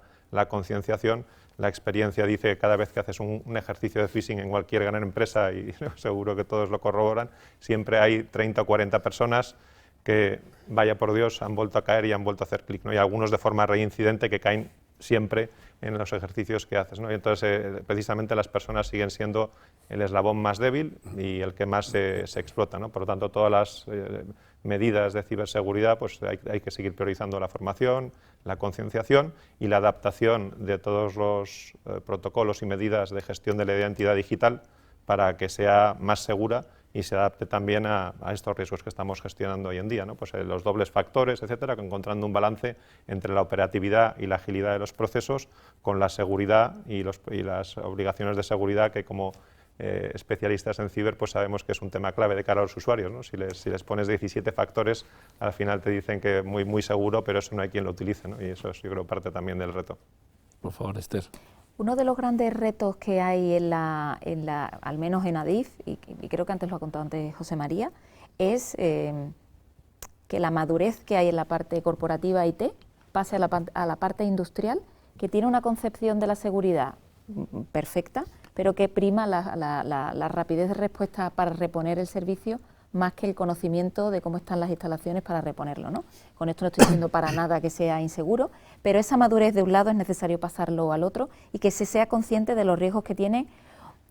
concienciación, la experiencia dice que cada vez que haces un ejercicio de phishing en cualquier gran empresa, y seguro que todos lo corroboran, siempre hay 30 o 40 personas que, vaya por Dios, han vuelto a caer y han vuelto a hacer clic, ¿no? Y algunos de forma reincidente que caen siempre en los ejercicios que haces, ¿no? Y entonces, precisamente las personas siguen siendo el eslabón más débil y el que más se explota, ¿no? Por lo tanto, todas las medidas de ciberseguridad, pues hay que seguir priorizando la formación, la concienciación y la adaptación de todos los protocolos y medidas de gestión de la identidad digital para que sea más segura y se adapte también a estos riesgos que estamos gestionando hoy en día, ¿no? Pues los dobles factores, etcétera, encontrando un balance entre la operatividad y la agilidad de los procesos con la seguridad y las obligaciones de seguridad que, como especialistas en ciber, pues sabemos que es un tema clave de cara a los usuarios, ¿no? Si les pones 17 factores, al final te dicen que muy seguro, pero eso no hay quien lo utilice, ¿no? Y eso es, yo creo, parte también del reto. Por favor, Esther. Uno de los grandes retos que hay al menos en ADIF, y creo que antes lo ha contado antes José María, es que la madurez que hay en la parte corporativa IT pase a la parte industrial, que tiene una concepción de la seguridad perfecta, pero que prima la rapidez de respuesta para reponer el servicio más que el conocimiento de cómo están las instalaciones para reponerlo, ¿no? Con esto no estoy diciendo para nada que sea inseguro, pero esa madurez de un lado es necesario pasarlo al otro y que se sea consciente de los riesgos que tienen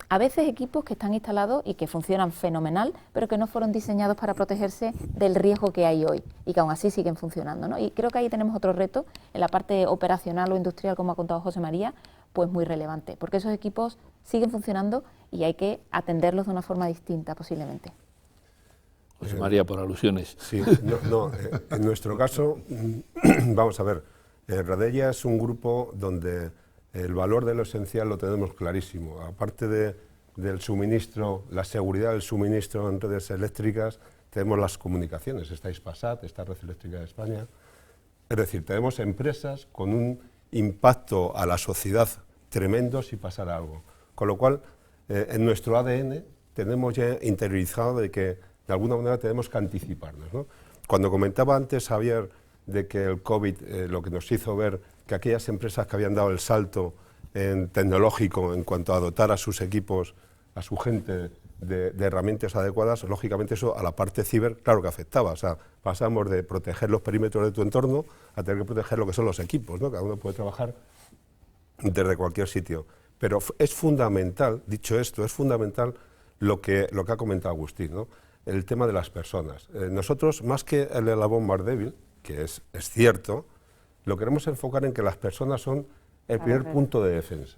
a veces equipos que están instalados y que funcionan fenomenal, pero que no fueron diseñados para protegerse del riesgo que hay hoy y que aún así siguen funcionando, ¿no? Y creo que ahí tenemos otro reto en la parte operacional o industrial, como ha contado José María, pues muy relevante, porque esos equipos siguen funcionando y hay que atenderlos de una forma distinta posiblemente. José María, por alusiones. Sí, en nuestro caso, vamos a ver, Redeia es un grupo donde el valor de lo esencial lo tenemos clarísimo. Aparte del suministro, la seguridad del suministro en redes eléctricas, tenemos las comunicaciones. Está Hispasat, está Red Eléctrica de España. Es decir, tenemos empresas con un impacto a la sociedad tremendo si pasara algo. Con lo cual, en nuestro ADN tenemos ya interiorizado de que de alguna manera tenemos que anticiparnos, ¿no? Cuando comentaba antes, Javier, de que el COVID lo que nos hizo ver que aquellas empresas que habían dado el salto tecnológico en cuanto a dotar a sus equipos, a su gente de herramientas adecuadas, lógicamente eso a la parte ciber, claro que afectaba. O sea, pasamos de proteger los perímetros de tu entorno a tener que proteger lo que son los equipos, ¿no? Cada uno puede trabajar desde cualquier sitio. Pero es fundamental, dicho esto, es fundamental lo que ha comentado Agustín, ¿no? El tema de las personas. Nosotros, más que el eslabón más débil, que es cierto, lo queremos enfocar en que las personas son el primer punto de defensa.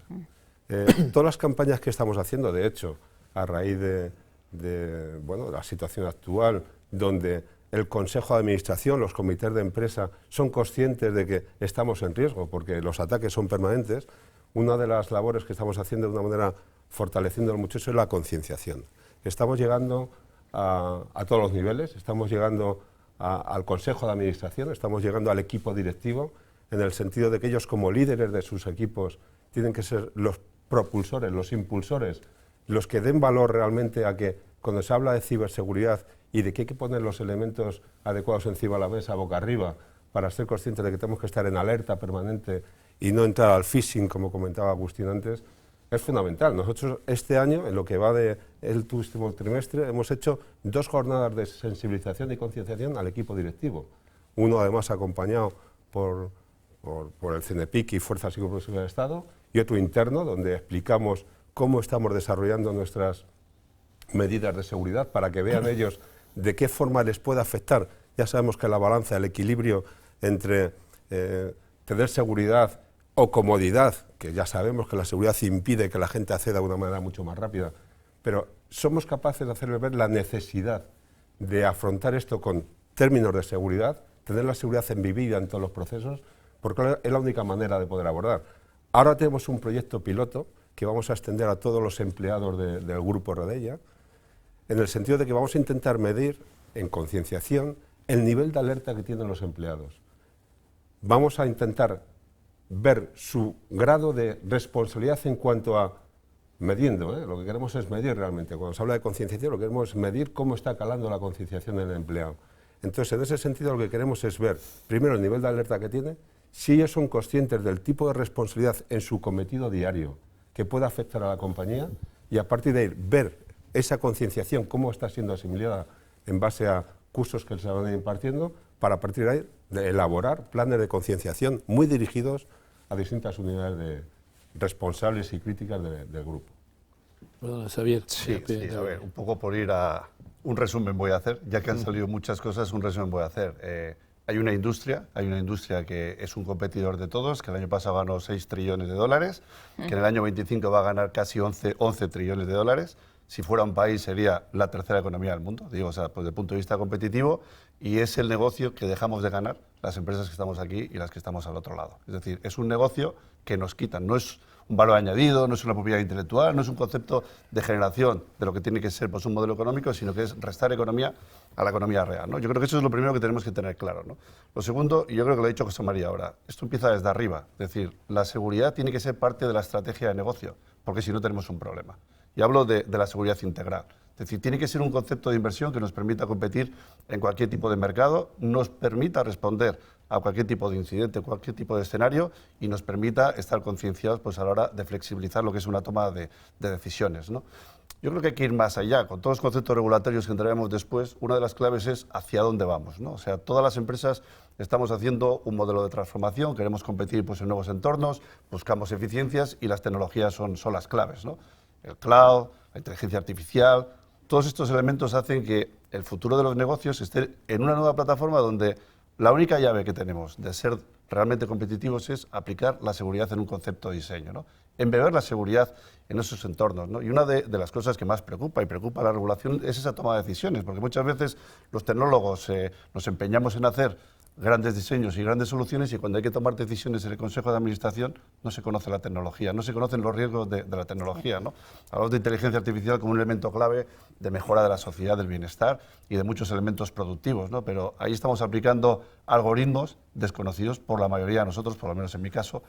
Todas las campañas que estamos haciendo, de hecho, a raíz de la situación actual, donde el Consejo de Administración, los comités de empresa son conscientes de que estamos en riesgo, porque los ataques son permanentes, una de las labores que estamos haciendo de una manera fortaleciendo mucho eso es la concienciación. Estamos llegando a todos los niveles, estamos llegando al Consejo de Administración, estamos llegando al equipo directivo, en el sentido de que ellos como líderes de sus equipos tienen que ser los propulsores, los impulsores, los que den valor realmente a que cuando se habla de ciberseguridad y de que hay que poner los elementos adecuados encima de la mesa, boca arriba, para ser conscientes de que tenemos que estar en alerta permanente y no entrar al phishing, como comentaba Agustín antes, es fundamental. Nosotros este año, en lo que va del último trimestre, hemos hecho 2 jornadas de sensibilización y concienciación al equipo directivo. Uno además acompañado por el CNPIC y Fuerzas y Cuerpos del Estado, y otro interno donde explicamos cómo estamos desarrollando nuestras medidas de seguridad para que vean ellos de qué forma les puede afectar. Ya sabemos que la balanza, el equilibrio entre tener seguridad o comodidad, que ya sabemos que la seguridad impide que la gente acceda de una manera mucho más rápida, pero somos capaces de hacerles ver la necesidad de afrontar esto con términos de seguridad, tener la seguridad embebida en todos los procesos, porque es la única manera de poder abordar. Ahora tenemos un proyecto piloto que vamos a extender a todos los empleados del Grupo Redeia, en el sentido de que vamos a intentar medir, en concienciación, el nivel de alerta que tienen los empleados. Vamos a intentar ver su grado de responsabilidad en cuanto a mediendo, lo que queremos es medir realmente. Cuando se habla de concienciación, lo que queremos es medir cómo está calando la concienciación en el empleado. Entonces, en ese sentido, lo que queremos es ver, primero, el nivel de alerta que tiene, si ellos son conscientes del tipo de responsabilidad en su cometido diario que pueda afectar a la compañía, y a partir de ahí ver esa concienciación, cómo está siendo asimilada en base a cursos que se van impartiendo, para a partir de ahí de elaborar planes de concienciación muy dirigidos a distintas unidades de responsables y críticas del grupo. Perdona, Xavier. Sí, a ver, un poco por ir a un resumen voy a hacer, ya que han salido muchas cosas, un resumen voy a hacer. Hay una industria que es un competidor de todos, que el año pasado ganó 6 trillones de dólares, que en el año 25 va a ganar casi 11 trillones de dólares. Si fuera un país sería la tercera economía del mundo, digo, o sea, pues desde el punto de vista competitivo, y es el negocio que dejamos de ganar las empresas que estamos aquí y las que estamos al otro lado. Es decir, es un negocio que nos quitan, no es un valor añadido, no es una propiedad intelectual, no es un concepto de generación de lo que tiene que ser pues, un modelo económico, sino que es restar economía a la economía real, ¿no? Yo creo que eso es lo primero que tenemos que tener claro, ¿no? Lo segundo, y yo creo que lo ha dicho José María ahora, esto empieza desde arriba, es decir, la seguridad tiene que ser parte de la estrategia de negocio, porque si no tenemos un problema. Y hablo de la seguridad integral, Es decir, tiene que ser un concepto de inversión que nos permita competir en cualquier tipo de mercado, nos permita responder a cualquier tipo de incidente, cualquier tipo de escenario y nos permita estar concienciados pues, a la hora de flexibilizar lo que es una toma de decisiones, ¿no? Yo creo que hay que ir más allá. Con todos los conceptos regulatorios que entraremos después, una de las claves es hacia dónde vamos, ¿no? O sea, todas las empresas estamos haciendo un modelo de transformación, queremos competir pues, en nuevos entornos, buscamos eficiencias y las tecnologías son las claves, ¿no? El cloud, la inteligencia artificial, todos estos elementos hacen que el futuro de los negocios esté en una nueva plataforma donde la única llave que tenemos de ser realmente competitivos es aplicar la seguridad en un concepto de diseño, ¿no? Embeber la seguridad en esos entornos, ¿no? Y una de las cosas que más preocupa a la regulación es esa toma de decisiones, porque muchas veces los tecnólogos nos empeñamos en hacer grandes diseños y grandes soluciones y cuando hay que tomar decisiones en el Consejo de Administración no se conoce la tecnología, no se conocen los riesgos de la tecnología, ¿no? Hablamos de inteligencia artificial como un elemento clave de mejora de la sociedad, del bienestar y de muchos elementos productivos, ¿no? Pero ahí estamos aplicando algoritmos desconocidos por la mayoría de nosotros, por lo menos en mi caso,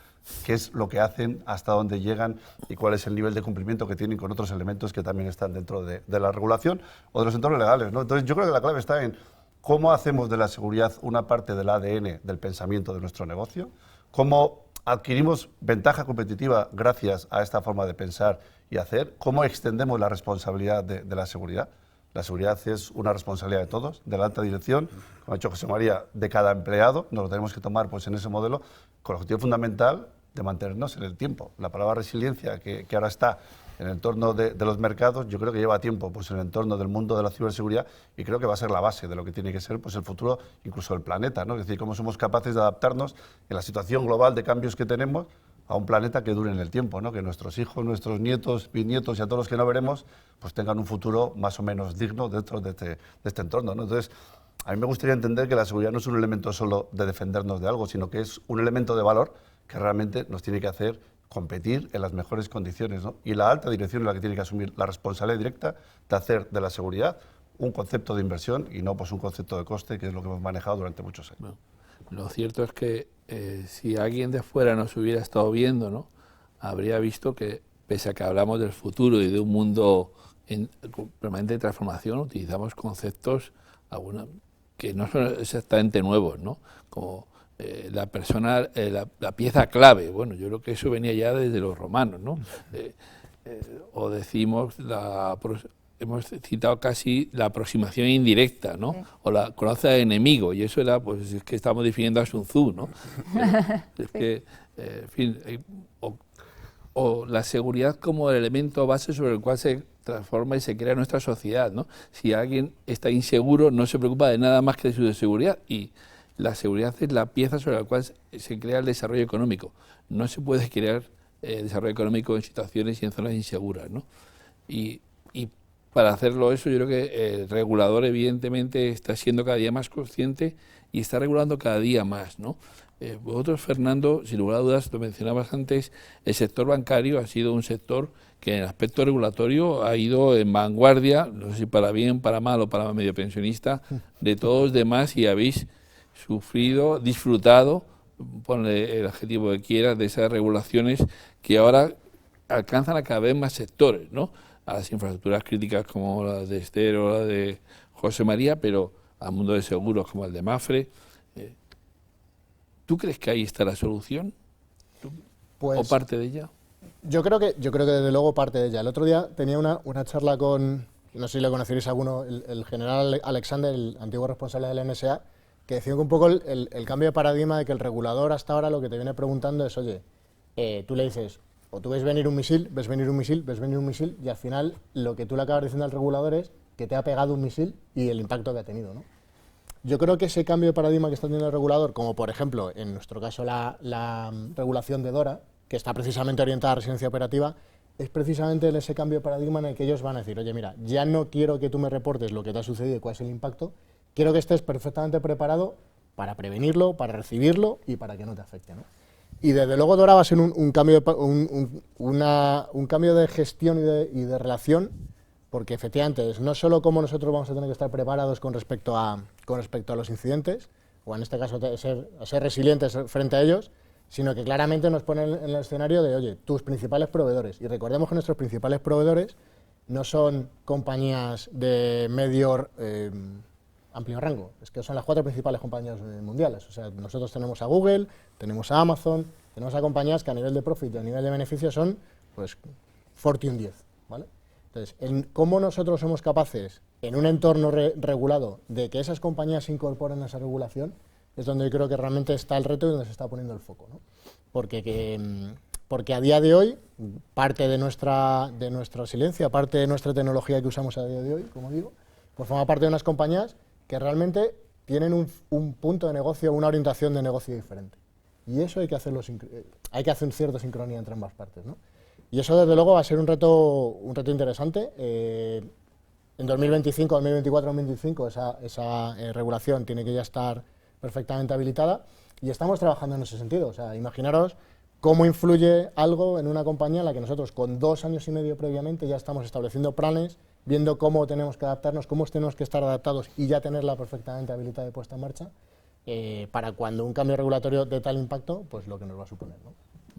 qué es lo que hacen, hasta dónde llegan y cuál es el nivel de cumplimiento que tienen con otros elementos que también están dentro de la regulación o de los entornos legales, ¿no? Entonces yo creo que la clave está en ¿cómo hacemos de la seguridad una parte del ADN del pensamiento de nuestro negocio? ¿Cómo adquirimos ventaja competitiva gracias a esta forma de pensar y hacer? ¿Cómo extendemos la responsabilidad de la seguridad? La seguridad es una responsabilidad de todos, de la alta dirección, como ha dicho José María, de cada empleado. Nos lo tenemos que tomar pues, en ese modelo con el objetivo fundamental de mantenernos en el tiempo. La palabra resiliencia, que ahora está en el entorno de los mercados, yo creo que lleva tiempo pues, en el entorno del mundo de la ciberseguridad y creo que va a ser la base de lo que tiene que ser pues, el futuro incluso del planeta, ¿no? Es decir, cómo somos capaces de adaptarnos en la situación global de cambios que tenemos a un planeta que dure en el tiempo, ¿no? Que nuestros hijos, nuestros nietos, bisnietos y a todos los que no veremos pues tengan un futuro más o menos digno dentro de este entorno, ¿no? Entonces, a mí me gustaría entender que la seguridad no es un elemento solo de defendernos de algo, sino que es un elemento de valor que realmente nos tiene que hacer competir en las mejores condiciones, ¿no? Y la alta dirección es la que tiene que asumir la responsabilidad directa de hacer de la seguridad un concepto de inversión y no pues, un concepto de coste, que es lo que hemos manejado durante muchos años. Bueno, lo cierto es que si alguien de fuera nos hubiera estado viendo, ¿no? Habría visto que, pese a que hablamos del futuro y de un mundo en permanente transformación, utilizamos conceptos que no son exactamente nuevos, ¿no? Como la persona, la pieza clave. Bueno, yo creo que eso venía ya desde los romanos, ¿no? O decimos, hemos citado casi la aproximación indirecta, ¿no? Sí. O la conoce al enemigo, y eso era, pues es que estamos definiendo a Sun Tzu, ¿no? Es que, en fin, o la seguridad como el elemento base sobre el cual se transforma y se crea nuestra sociedad, ¿no? Si alguien está inseguro, no se preocupa de nada más que de su seguridad, y la seguridad es la pieza sobre la cual se crea el desarrollo económico. No se puede crear desarrollo económico en situaciones y en zonas inseguras, ¿no? Y para hacerlo eso, yo creo que el regulador evidentemente está siendo cada día más consciente y está regulando cada día más, ¿no? Vosotros, Fernando, sin lugar a dudas, lo mencionabas antes, el sector bancario ha sido un sector que en el aspecto regulatorio ha ido en vanguardia, no sé si para bien, para mal o para medio pensionista, de todos los demás, y habéis sufrido, disfrutado, ponle el adjetivo que quieras, de esas regulaciones que ahora alcanzan a cada vez más sectores, ¿no? A las infraestructuras críticas como la de Esther o la de José María, pero al mundo de seguros como el de Mafre. ¿Tú crees que ahí está la solución? Pues, ¿o parte de ella? Yo creo que desde luego parte de ella. El otro día tenía una charla con, no sé si le conoceréis a alguno, el general Alexander, el antiguo responsable del NSA, que decía que un poco el cambio de paradigma de que el regulador hasta ahora lo que te viene preguntando es, oye, tú le dices, o tú ves venir un misil, ves venir un misil, ves venir un misil, y al final lo que tú le acabas diciendo al regulador es que te ha pegado un misil y el impacto que ha tenido, ¿no? Yo creo que ese cambio de paradigma que está teniendo el regulador, como por ejemplo, en nuestro caso la regulación de DORA, que está precisamente orientada a resiliencia operativa, es precisamente ese cambio de paradigma en el que ellos van a decir, oye, mira, ya no quiero que tú me reportes lo que te ha sucedido y cuál es el impacto, quiero que estés perfectamente preparado para prevenirlo, para recibirlo y para que no te afecte, ¿no? Y desde luego DORA va a ser un cambio de gestión y de relación, porque efectivamente no solo cómo nosotros vamos a tener que estar preparados con respecto a los incidentes, o en este caso ser resilientes frente a ellos, sino que claramente nos pone en el escenario de, oye, tus principales proveedores. Y recordemos que nuestros principales proveedores no son compañías de medio amplio rango, es que son las 4 principales compañías mundiales. O sea, nosotros tenemos a Google, tenemos a Amazon, tenemos a compañías que a nivel de profit y a nivel de beneficio son, pues, Fortune 10, ¿vale? Entonces, ¿cómo nosotros somos capaces, en un entorno regulado, de que esas compañías se incorporen a esa regulación? Es donde yo creo que realmente está el reto y donde se está poniendo el foco, ¿no? Porque a día de hoy, parte de nuestra resiliencia, parte de nuestra tecnología que usamos a día de hoy, como digo, pues forma parte de unas compañías que realmente tienen un punto de negocio, una orientación de negocio diferente. Y eso hay que hacer cierta sincronía entre ambas partes, ¿no? Y eso, desde luego, va a ser un reto interesante. En 2025, 2024, 2025 esa regulación tiene que ya estar perfectamente habilitada y estamos trabajando en ese sentido. O sea, imaginaros cómo influye algo en una compañía en la que nosotros, con 2 años y medio previamente, ya estamos estableciendo planes, viendo cómo tenemos que adaptarnos, cómo tenemos que estar adaptados y ya tenerla perfectamente habilitada y puesta en marcha, para cuando un cambio regulatorio de tal impacto, pues lo que nos va a suponer, ¿no?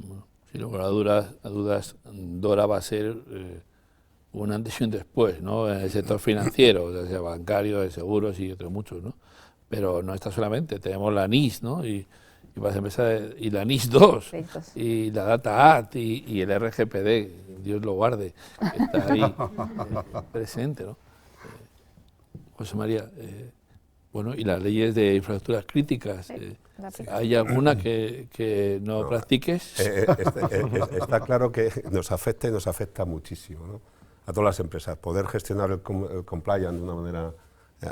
Bueno, sin lugar a dudas, Dora va a ser un antes y un después, ¿no? En el sector financiero, ya sea bancario, de seguros y otros muchos, ¿no? Pero no está solamente, tenemos la NIS, ¿no? Y para empezar, y la NIS 2, y la Data Act, y el RGPD, Dios lo guarde, que está ahí presente, ¿no? José María, bueno, y las leyes de infraestructuras críticas, ¿hay alguna que no practiques? Está claro que nos afecta y nos afecta muchísimo, ¿no? A todas las empresas. Poder gestionar el compliance de una manera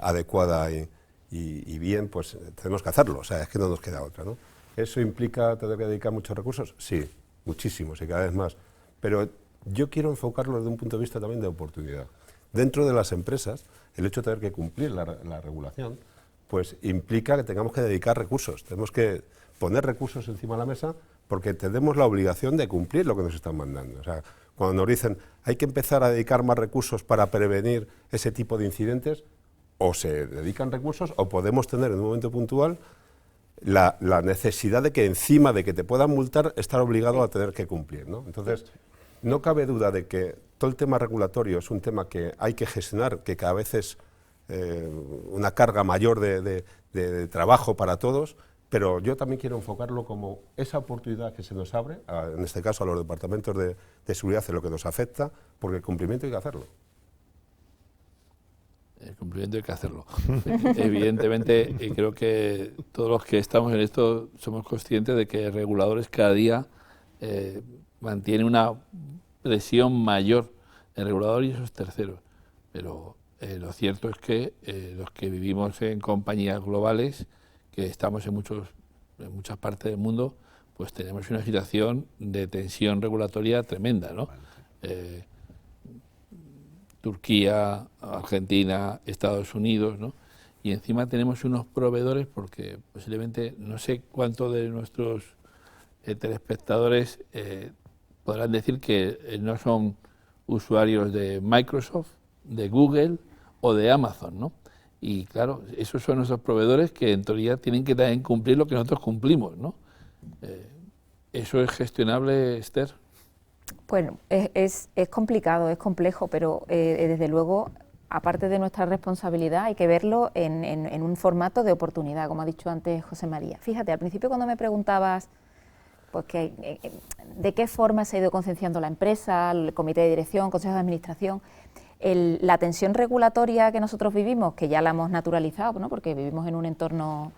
adecuada y bien, pues tenemos que hacerlo, o sea, es que no nos queda otra, ¿no? ¿Eso implica tener que dedicar muchos recursos? Sí, muchísimos y cada vez más. Pero yo quiero enfocarlo desde un punto de vista también de oportunidad. Dentro de las empresas, el hecho de tener que cumplir la regulación, pues implica que tengamos que dedicar recursos. Tenemos que poner recursos encima de la mesa porque tenemos la obligación de cumplir lo que nos están mandando. O sea, cuando nos dicen hay que empezar a dedicar más recursos para prevenir ese tipo de incidentes, o se dedican recursos o podemos tener en un momento puntual la necesidad de que encima de que te puedan multar, estar obligado a tener que cumplir, ¿no? Entonces, no cabe duda de que todo el tema regulatorio es un tema que hay que gestionar, que cada vez es una carga mayor de trabajo para todos, pero yo también quiero enfocarlo como esa oportunidad que se nos abre, en este caso a los departamentos de seguridad, en lo que nos afecta, porque el cumplimiento hay que hacerlo. El cumplimiento hay que hacerlo. Evidentemente, creo que todos los que estamos en esto somos conscientes de que reguladores cada día mantienen una presión mayor. El regulador y esos terceros. Pero lo cierto es que los que vivimos en compañías globales, que estamos en muchas partes del mundo, pues tenemos una situación de tensión regulatoria tremenda, ¿no? Turquía, Argentina, Estados Unidos, ¿no? Y encima tenemos unos proveedores, porque posiblemente no sé cuántos de nuestros telespectadores podrán decir que no son usuarios de Microsoft, de Google o de Amazon, ¿no? Y claro, esos son nuestros proveedores que en teoría tienen que también cumplir lo que nosotros cumplimos, ¿no? ¿Eso es gestionable, Esther? Bueno, es complicado, es complejo, pero desde luego, aparte de nuestra responsabilidad, hay que verlo en un formato de oportunidad, como ha dicho antes José María. Fíjate, al principio cuando me preguntabas pues, de qué forma se ha ido concienciando la empresa, el comité de dirección, consejo de administración, la tensión regulatoria que nosotros vivimos, que ya la hemos naturalizado, ¿no? Porque vivimos en un entorno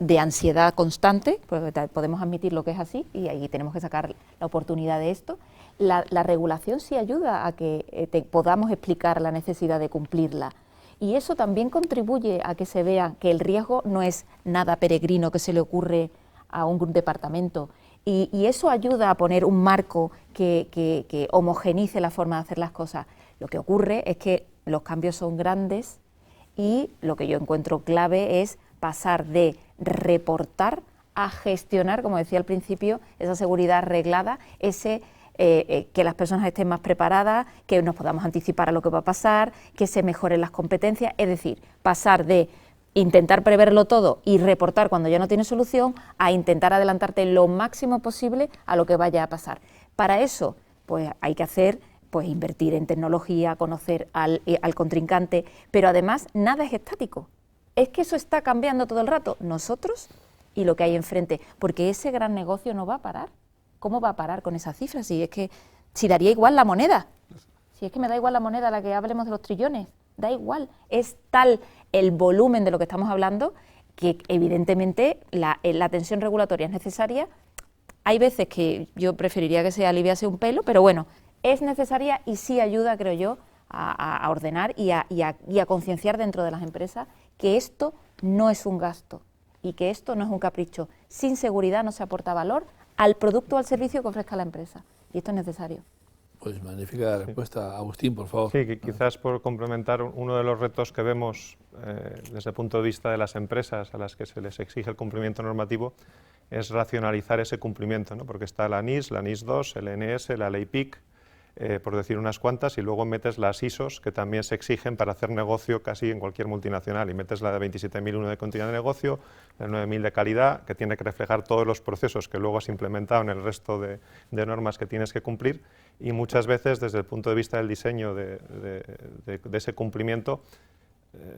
de ansiedad constante, pues podemos admitir lo que es así y ahí tenemos que sacar la oportunidad de esto. La regulación sí ayuda a que podamos explicar la necesidad de cumplirla y eso también contribuye a que se vea que el riesgo no es nada peregrino que se le ocurre a un departamento y eso ayuda a poner un marco que homogenice la forma de hacer las cosas. Lo que ocurre es que los cambios son grandes y lo que yo encuentro clave es pasar de reportar a gestionar, como decía al principio, esa seguridad arreglada, que las personas estén más preparadas, que nos podamos anticipar a lo que va a pasar, que se mejoren las competencias, es decir, pasar de intentar preverlo todo y reportar cuando ya no tiene solución a intentar adelantarte lo máximo posible a lo que vaya a pasar. Para eso, pues hay que hacer pues invertir en tecnología, conocer al contrincante, pero además nada es estático. Es que eso está cambiando todo el rato, nosotros y lo que hay enfrente, porque ese gran negocio no va a parar. ¿Cómo va a parar con esa cifra? Si daría igual la moneda, si es que me da igual la moneda a la que hablemos de los trillones, da igual, es tal el volumen de lo que estamos hablando que evidentemente la tensión regulatoria es necesaria. Hay veces que yo preferiría que se aliviase un pelo, pero bueno, es necesaria y sí ayuda, creo yo, a ordenar y a concienciar dentro de las empresas que esto no es un gasto y que esto no es un capricho. Sin seguridad no se aporta valor al producto o al servicio que ofrezca la empresa, y esto es necesario. Pues magnífica respuesta. Agustín, por favor. Sí, que quizás por complementar, uno de los retos que vemos desde el punto de vista de las empresas a las que se les exige el cumplimiento normativo es racionalizar ese cumplimiento, ¿no? Porque está la NIS 2, el NS, la ley PIC, por decir unas cuantas, y luego metes las ISOs que también se exigen para hacer negocio casi en cualquier multinacional, y metes la de 27.001 de continuidad de negocio, la 9.000 de calidad, que tiene que reflejar todos los procesos que luego has implementado en el resto de normas que tienes que cumplir, y muchas veces desde el punto de vista del diseño de ese cumplimiento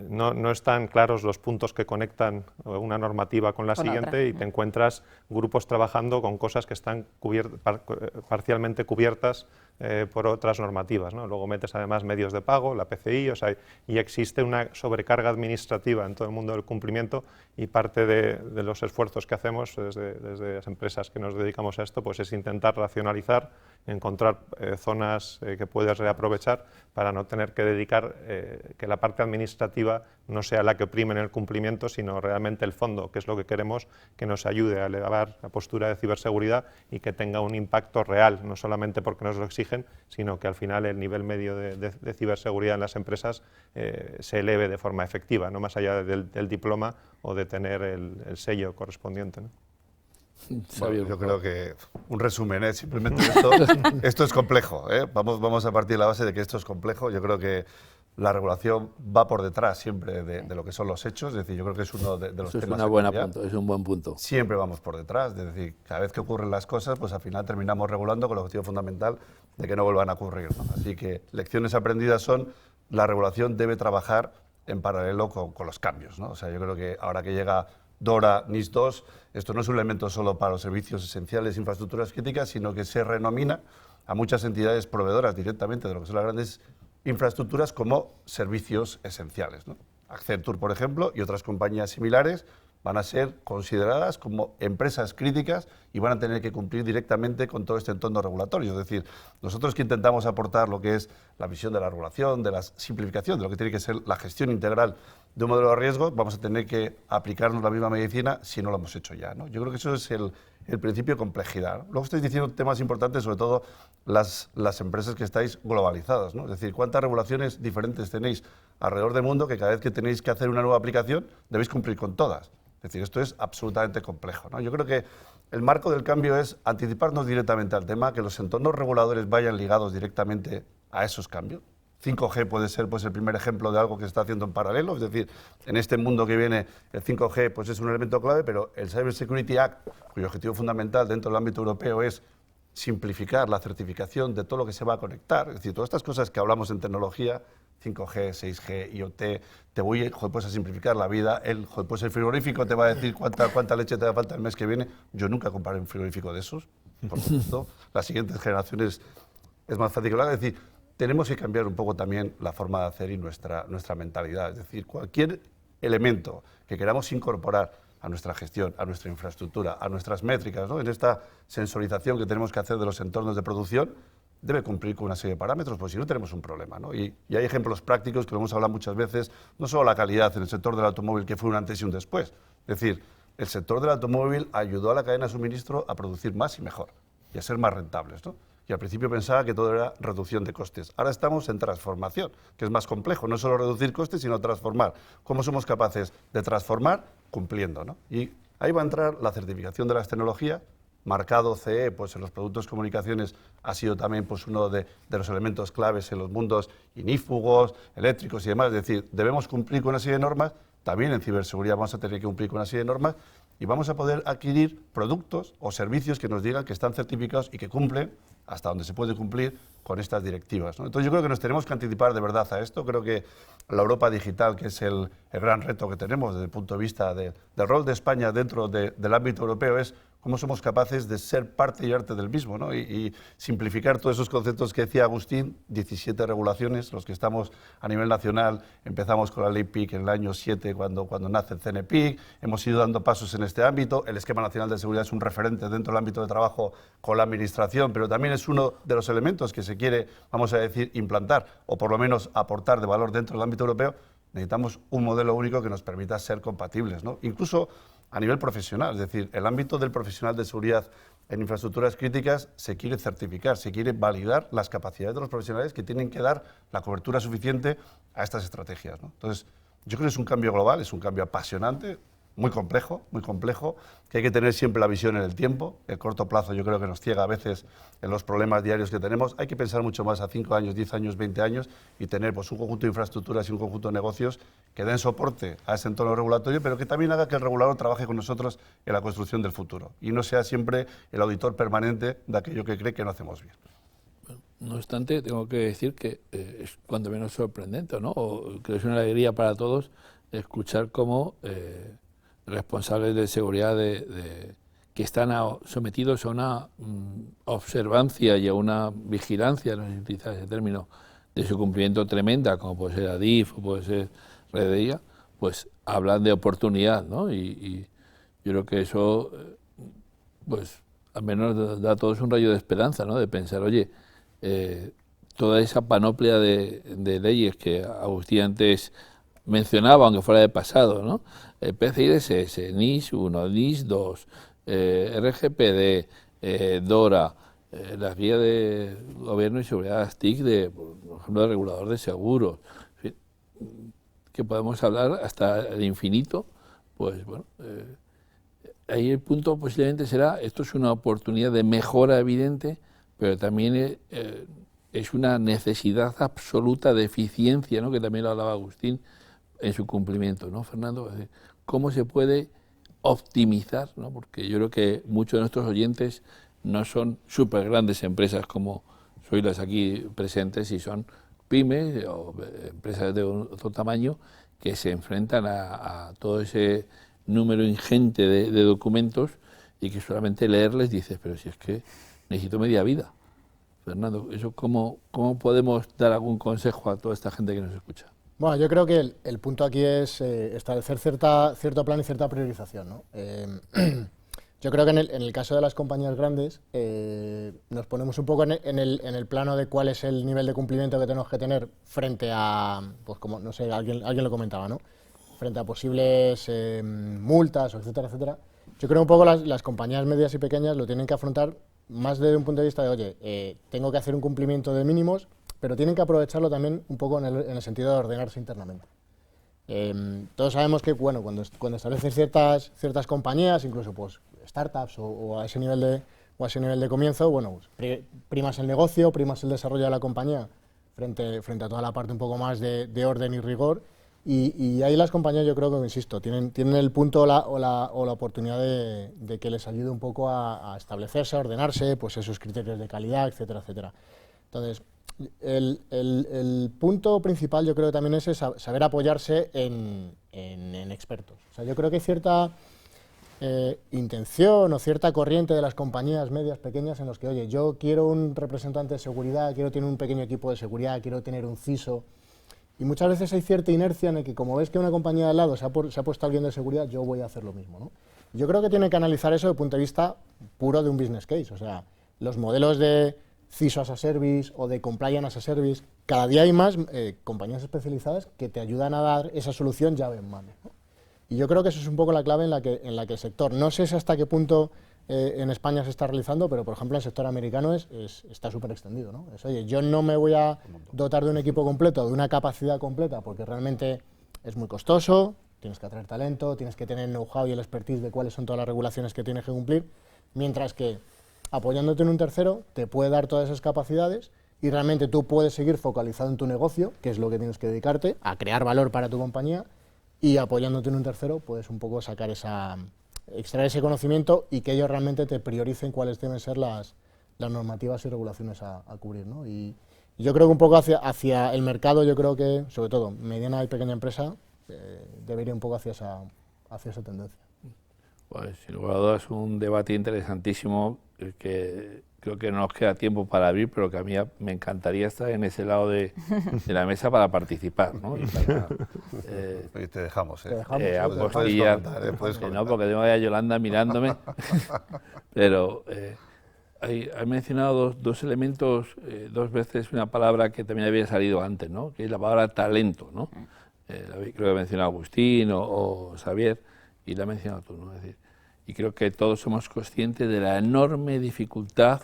no están claros los puntos que conectan una normativa con la siguiente otra. Y te encuentras grupos trabajando con cosas que están parcialmente cubiertas por otras normativas, ¿no? Luego metes además medios de pago, la PCI, o sea, y existe una sobrecarga administrativa en todo el mundo del cumplimiento, y parte de los esfuerzos que hacemos desde las empresas que nos dedicamos a esto, pues es intentar racionalizar, encontrar zonas que puedas reaprovechar para no tener que dedicar que la parte administrativa no sea la que oprime en el cumplimiento, sino realmente el fondo, que es lo que queremos, que nos ayude a elevar la postura de ciberseguridad y que tenga un impacto real, no solamente porque nos lo exigen, sino que al final el nivel medio de ciberseguridad en las empresas se eleve de forma efectiva, no más allá del diploma o de tener el sello correspondiente, ¿no? Bueno, yo creo que un resumen, simplemente esto es complejo, vamos a partir de la base de que esto es complejo. Yo creo que la regulación va por detrás siempre de lo que son los hechos, es decir, yo creo que es uno de los temas. Es un buen punto. Siempre vamos por detrás, es decir, cada vez que ocurren las cosas, pues al final terminamos regulando con el objetivo fundamental de que no vuelvan a ocurrir, ¿no? Así que lecciones aprendidas son: la regulación debe trabajar en paralelo con los cambios, ¿no? O sea, yo creo que ahora que llega DORA, NIS 2, esto no es un elemento solo para los servicios esenciales, infraestructuras críticas, sino que se renomina a muchas entidades proveedoras directamente de lo que son las grandes infraestructuras como servicios esenciales, ¿no? Accenture, por ejemplo, y otras compañías similares van a ser consideradas como empresas críticas y van a tener que cumplir directamente con todo este entorno regulatorio. Es decir, nosotros que intentamos aportar lo que es la visión de la regulación, de la simplificación, de lo que tiene que ser la gestión integral de un modelo de riesgo, vamos a tener que aplicarnos la misma medicina si no lo hemos hecho ya, ¿no? Yo creo que eso es el principio de complejidad, ¿no? Luego estoy diciendo temas importantes, sobre todo las empresas que estáis globalizadas, ¿no? Es decir, ¿cuántas regulaciones diferentes tenéis alrededor del mundo que cada vez que tenéis que hacer una nueva aplicación debéis cumplir con todas? Es decir, esto es absolutamente complejo, ¿no? Yo creo que el marco del cambio es anticiparnos directamente al tema, que los entornos reguladores vayan ligados directamente a esos cambios. 5G puede ser pues el primer ejemplo de algo que se está haciendo en paralelo, es decir, en este mundo que viene el 5G pues es un elemento clave, pero el Cyber Security Act, cuyo objetivo fundamental dentro del ámbito europeo es simplificar la certificación de todo lo que se va a conectar, es decir, todas estas cosas que hablamos en tecnología, 5G, 6G, IoT, pues a simplificar la vida, pues el frigorífico te va a decir cuánta leche te da falta el mes que viene. Yo nunca compraré un frigorífico de esos, por supuesto, las siguientes generaciones es más fácil que lo hagan. Es decir, tenemos que cambiar un poco también la forma de hacer y nuestra mentalidad. Es decir, cualquier elemento que queramos incorporar a nuestra gestión, a nuestra infraestructura, a nuestras métricas, ¿no? En esta sensorización que tenemos que hacer de los entornos de producción, debe cumplir con una serie de parámetros, pues si no tenemos un problema, ¿no? Y hay ejemplos prácticos que lo hemos hablado muchas veces, no solo la calidad en el sector del automóvil, que fue un antes y un después. Es decir, el sector del automóvil ayudó a la cadena de suministro a producir más y mejor y a ser más rentables, ¿no? Y al principio pensaba que todo era reducción de costes. Ahora estamos en transformación, que es más complejo, no solo reducir costes, sino transformar. ¿Cómo somos capaces de transformar? Cumpliendo, ¿no? Y ahí va a entrar la certificación de las tecnologías, marcado CE, pues en los productos de comunicaciones ha sido también pues uno de los elementos claves en los mundos inífugos, eléctricos y demás. Es decir, debemos cumplir con una serie de normas, también en ciberseguridad vamos a tener que cumplir con una serie de normas y vamos a poder adquirir productos o servicios que nos digan que están certificados y que cumplen hasta donde se puede cumplir con estas directivas, ¿no? Entonces yo creo que nos tenemos que anticipar de verdad a esto. Creo que la Europa digital, que es el gran reto que tenemos desde el punto de vista del rol de España dentro del ámbito europeo, es cómo somos capaces de ser parte y arte del mismo, ¿no? Y simplificar todos esos conceptos que decía Agustín, 17 regulaciones, los que estamos a nivel nacional. Empezamos con la ley PIC en el año 7, cuando nace el CNPIC, hemos ido dando pasos en este ámbito. El Esquema Nacional de Seguridad es un referente dentro del ámbito de trabajo con la Administración, pero también es uno de los elementos que se quiere, vamos a decir, implantar, o por lo menos aportar de valor dentro del ámbito europeo. Necesitamos un modelo único que nos permita ser compatibles, ¿no? Incluso a nivel profesional, es decir, el ámbito del profesional de seguridad en infraestructuras críticas se quiere certificar, se quiere validar las capacidades de los profesionales que tienen que dar la cobertura suficiente a estas estrategias, ¿no? Entonces, yo creo que es un cambio global, es un cambio apasionante, muy complejo, que hay que tener siempre la visión en el tiempo. El corto plazo yo creo que nos ciega a veces en los problemas diarios que tenemos. Hay que pensar mucho más a 5 años, 10 años, 20 años y tener pues, un conjunto de infraestructuras y un conjunto de negocios que den soporte a ese entorno regulatorio, pero que también haga que el regulador trabaje con nosotros en la construcción del futuro y no sea siempre el auditor permanente de aquello que cree que no hacemos bien. No obstante, tengo que decir que es cuanto menos sorprendente, ¿no? O que es una alegría para todos escuchar cómo responsables de seguridad que están sometidos a una observancia y a una vigilancia, no sé si utilizar ese término, de su cumplimiento tremenda, como puede ser ADIF o puede ser Red Eia, pues hablan de oportunidad, ¿no? Y yo creo que eso, pues al menos da a todos un rayo de esperanza, ¿no? De pensar, oye, toda esa panoplia de leyes que Agustín antes mencionaba, aunque fuera de pasado, ¿no? PCI DSS, NIS 1, NIS 2, RGPD, DORA, las guías de gobierno y seguridad TIC, por ejemplo, del regulador de seguros, en fin, que podemos hablar hasta el infinito, pues bueno, ahí el punto posiblemente será, esto es una oportunidad de mejora evidente, pero también es una necesidad absoluta de eficiencia, ¿no? Que también lo hablaba Agustín, en su cumplimiento, ¿no, Fernando? ¿Cómo se puede optimizar, ¿no? Porque yo creo que muchos de nuestros oyentes no son súper grandes empresas como sois las aquí presentes, y son pymes o empresas de otro tamaño que se enfrentan a todo ese número ingente de documentos y que solamente leerles dices, pero si es que necesito media vida. Fernando, ¿eso cómo podemos dar algún consejo a toda esta gente que nos escucha? Bueno, yo creo que el punto aquí es establecer cierto plan y cierta priorización, ¿no? Yo creo que en el caso de las compañías grandes nos ponemos un poco en el plano de cuál es el nivel de cumplimiento que tenemos que tener frente a, pues como, no sé, alguien lo comentaba, ¿no? Frente a posibles multas, etcétera, etcétera. Yo creo un poco las compañías medias y pequeñas lo tienen que afrontar más desde un punto de vista de, oye, tengo que hacer un cumplimiento de mínimos, pero tienen que aprovecharlo también un poco en el sentido de ordenarse internamente. Todos sabemos que bueno, cuando estableces ciertas compañías, incluso pues, startups o a ese nivel de comienzo, bueno, pues, primas el negocio, primas el desarrollo de la compañía frente a toda la parte un poco más de orden y rigor, y ahí las compañías, yo creo que, insisto, tienen el punto o la oportunidad de que les ayude un poco a establecerse, a ordenarse, pues esos criterios de calidad, etcétera, etcétera. Entonces, el punto principal yo creo que también es saber apoyarse en expertos. O sea, yo creo que hay cierta intención o cierta corriente de las compañías medias, pequeñas, en los que, oye, yo quiero un representante de seguridad, quiero tener un pequeño equipo de seguridad, quiero tener un CISO, y muchas veces hay cierta inercia en el que, como ves que una compañía de al lado se ha puesto alguien de seguridad, yo voy a hacer lo mismo, ¿no? Yo creo que tiene que analizar eso desde el punto de vista puro de un business case, o sea, los modelos de CISO as a service o de compliance as a service, cada día hay más compañías especializadas que te ayudan a dar esa solución llave en mano, ¿no? Y yo creo que eso es un poco la clave en la que el sector, no sé hasta qué punto en España se está realizando, pero por ejemplo en el sector americano está súper extendido, ¿no? Oye, yo no me voy a dotar de un equipo completo, de una capacidad completa, porque realmente es muy costoso, tienes que atraer talento, tienes que tener el know-how y el expertise de cuáles son todas las regulaciones que tienes que cumplir, mientras que apoyándote en un tercero te puede dar todas esas capacidades y realmente tú puedes seguir focalizado en tu negocio, que es lo que tienes que dedicarte, a crear valor para tu compañía, y apoyándote en un tercero puedes un poco extraer ese conocimiento y que ellos realmente te prioricen cuáles deben ser las las normativas y regulaciones a cubrir, ¿no? Y yo creo que un poco hacia el mercado, yo creo que, sobre todo, mediana y pequeña empresa, debería ir un poco hacia esa tendencia. Pues sin lugar a dudas es un debate interesantísimo que creo que no nos queda tiempo para abrir, pero que a mí me encantaría estar en ese lado de la mesa para participar, ¿no? Y para, y te dejamos, ¿eh? Apostillar, no, porque tengo a Yolanda mirándome, pero has mencionado dos elementos, dos veces una palabra que también había salido antes, ¿no? Que es la palabra talento, ¿no? Creo que ha mencionado Agustín o Xavier, y la has mencionado tú, ¿no? Es decir, y creo que todos somos conscientes de la enorme dificultad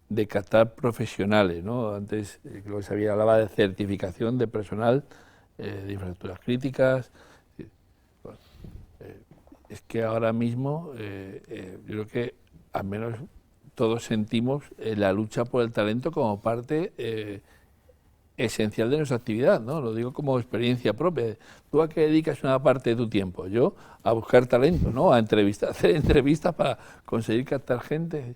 de captar profesionales, ¿no? Antes creo que Xavier hablaba de certificación de personal de infraestructuras críticas. Es que ahora mismo yo creo que al menos todos sentimos la lucha por el talento como parte esencial de nuestra actividad, ¿no? Lo digo como experiencia propia. ¿Tú a qué dedicas una parte de tu tiempo? Yo a buscar talento, ¿no? A entrevistar, hacer entrevistas para conseguir captar gente.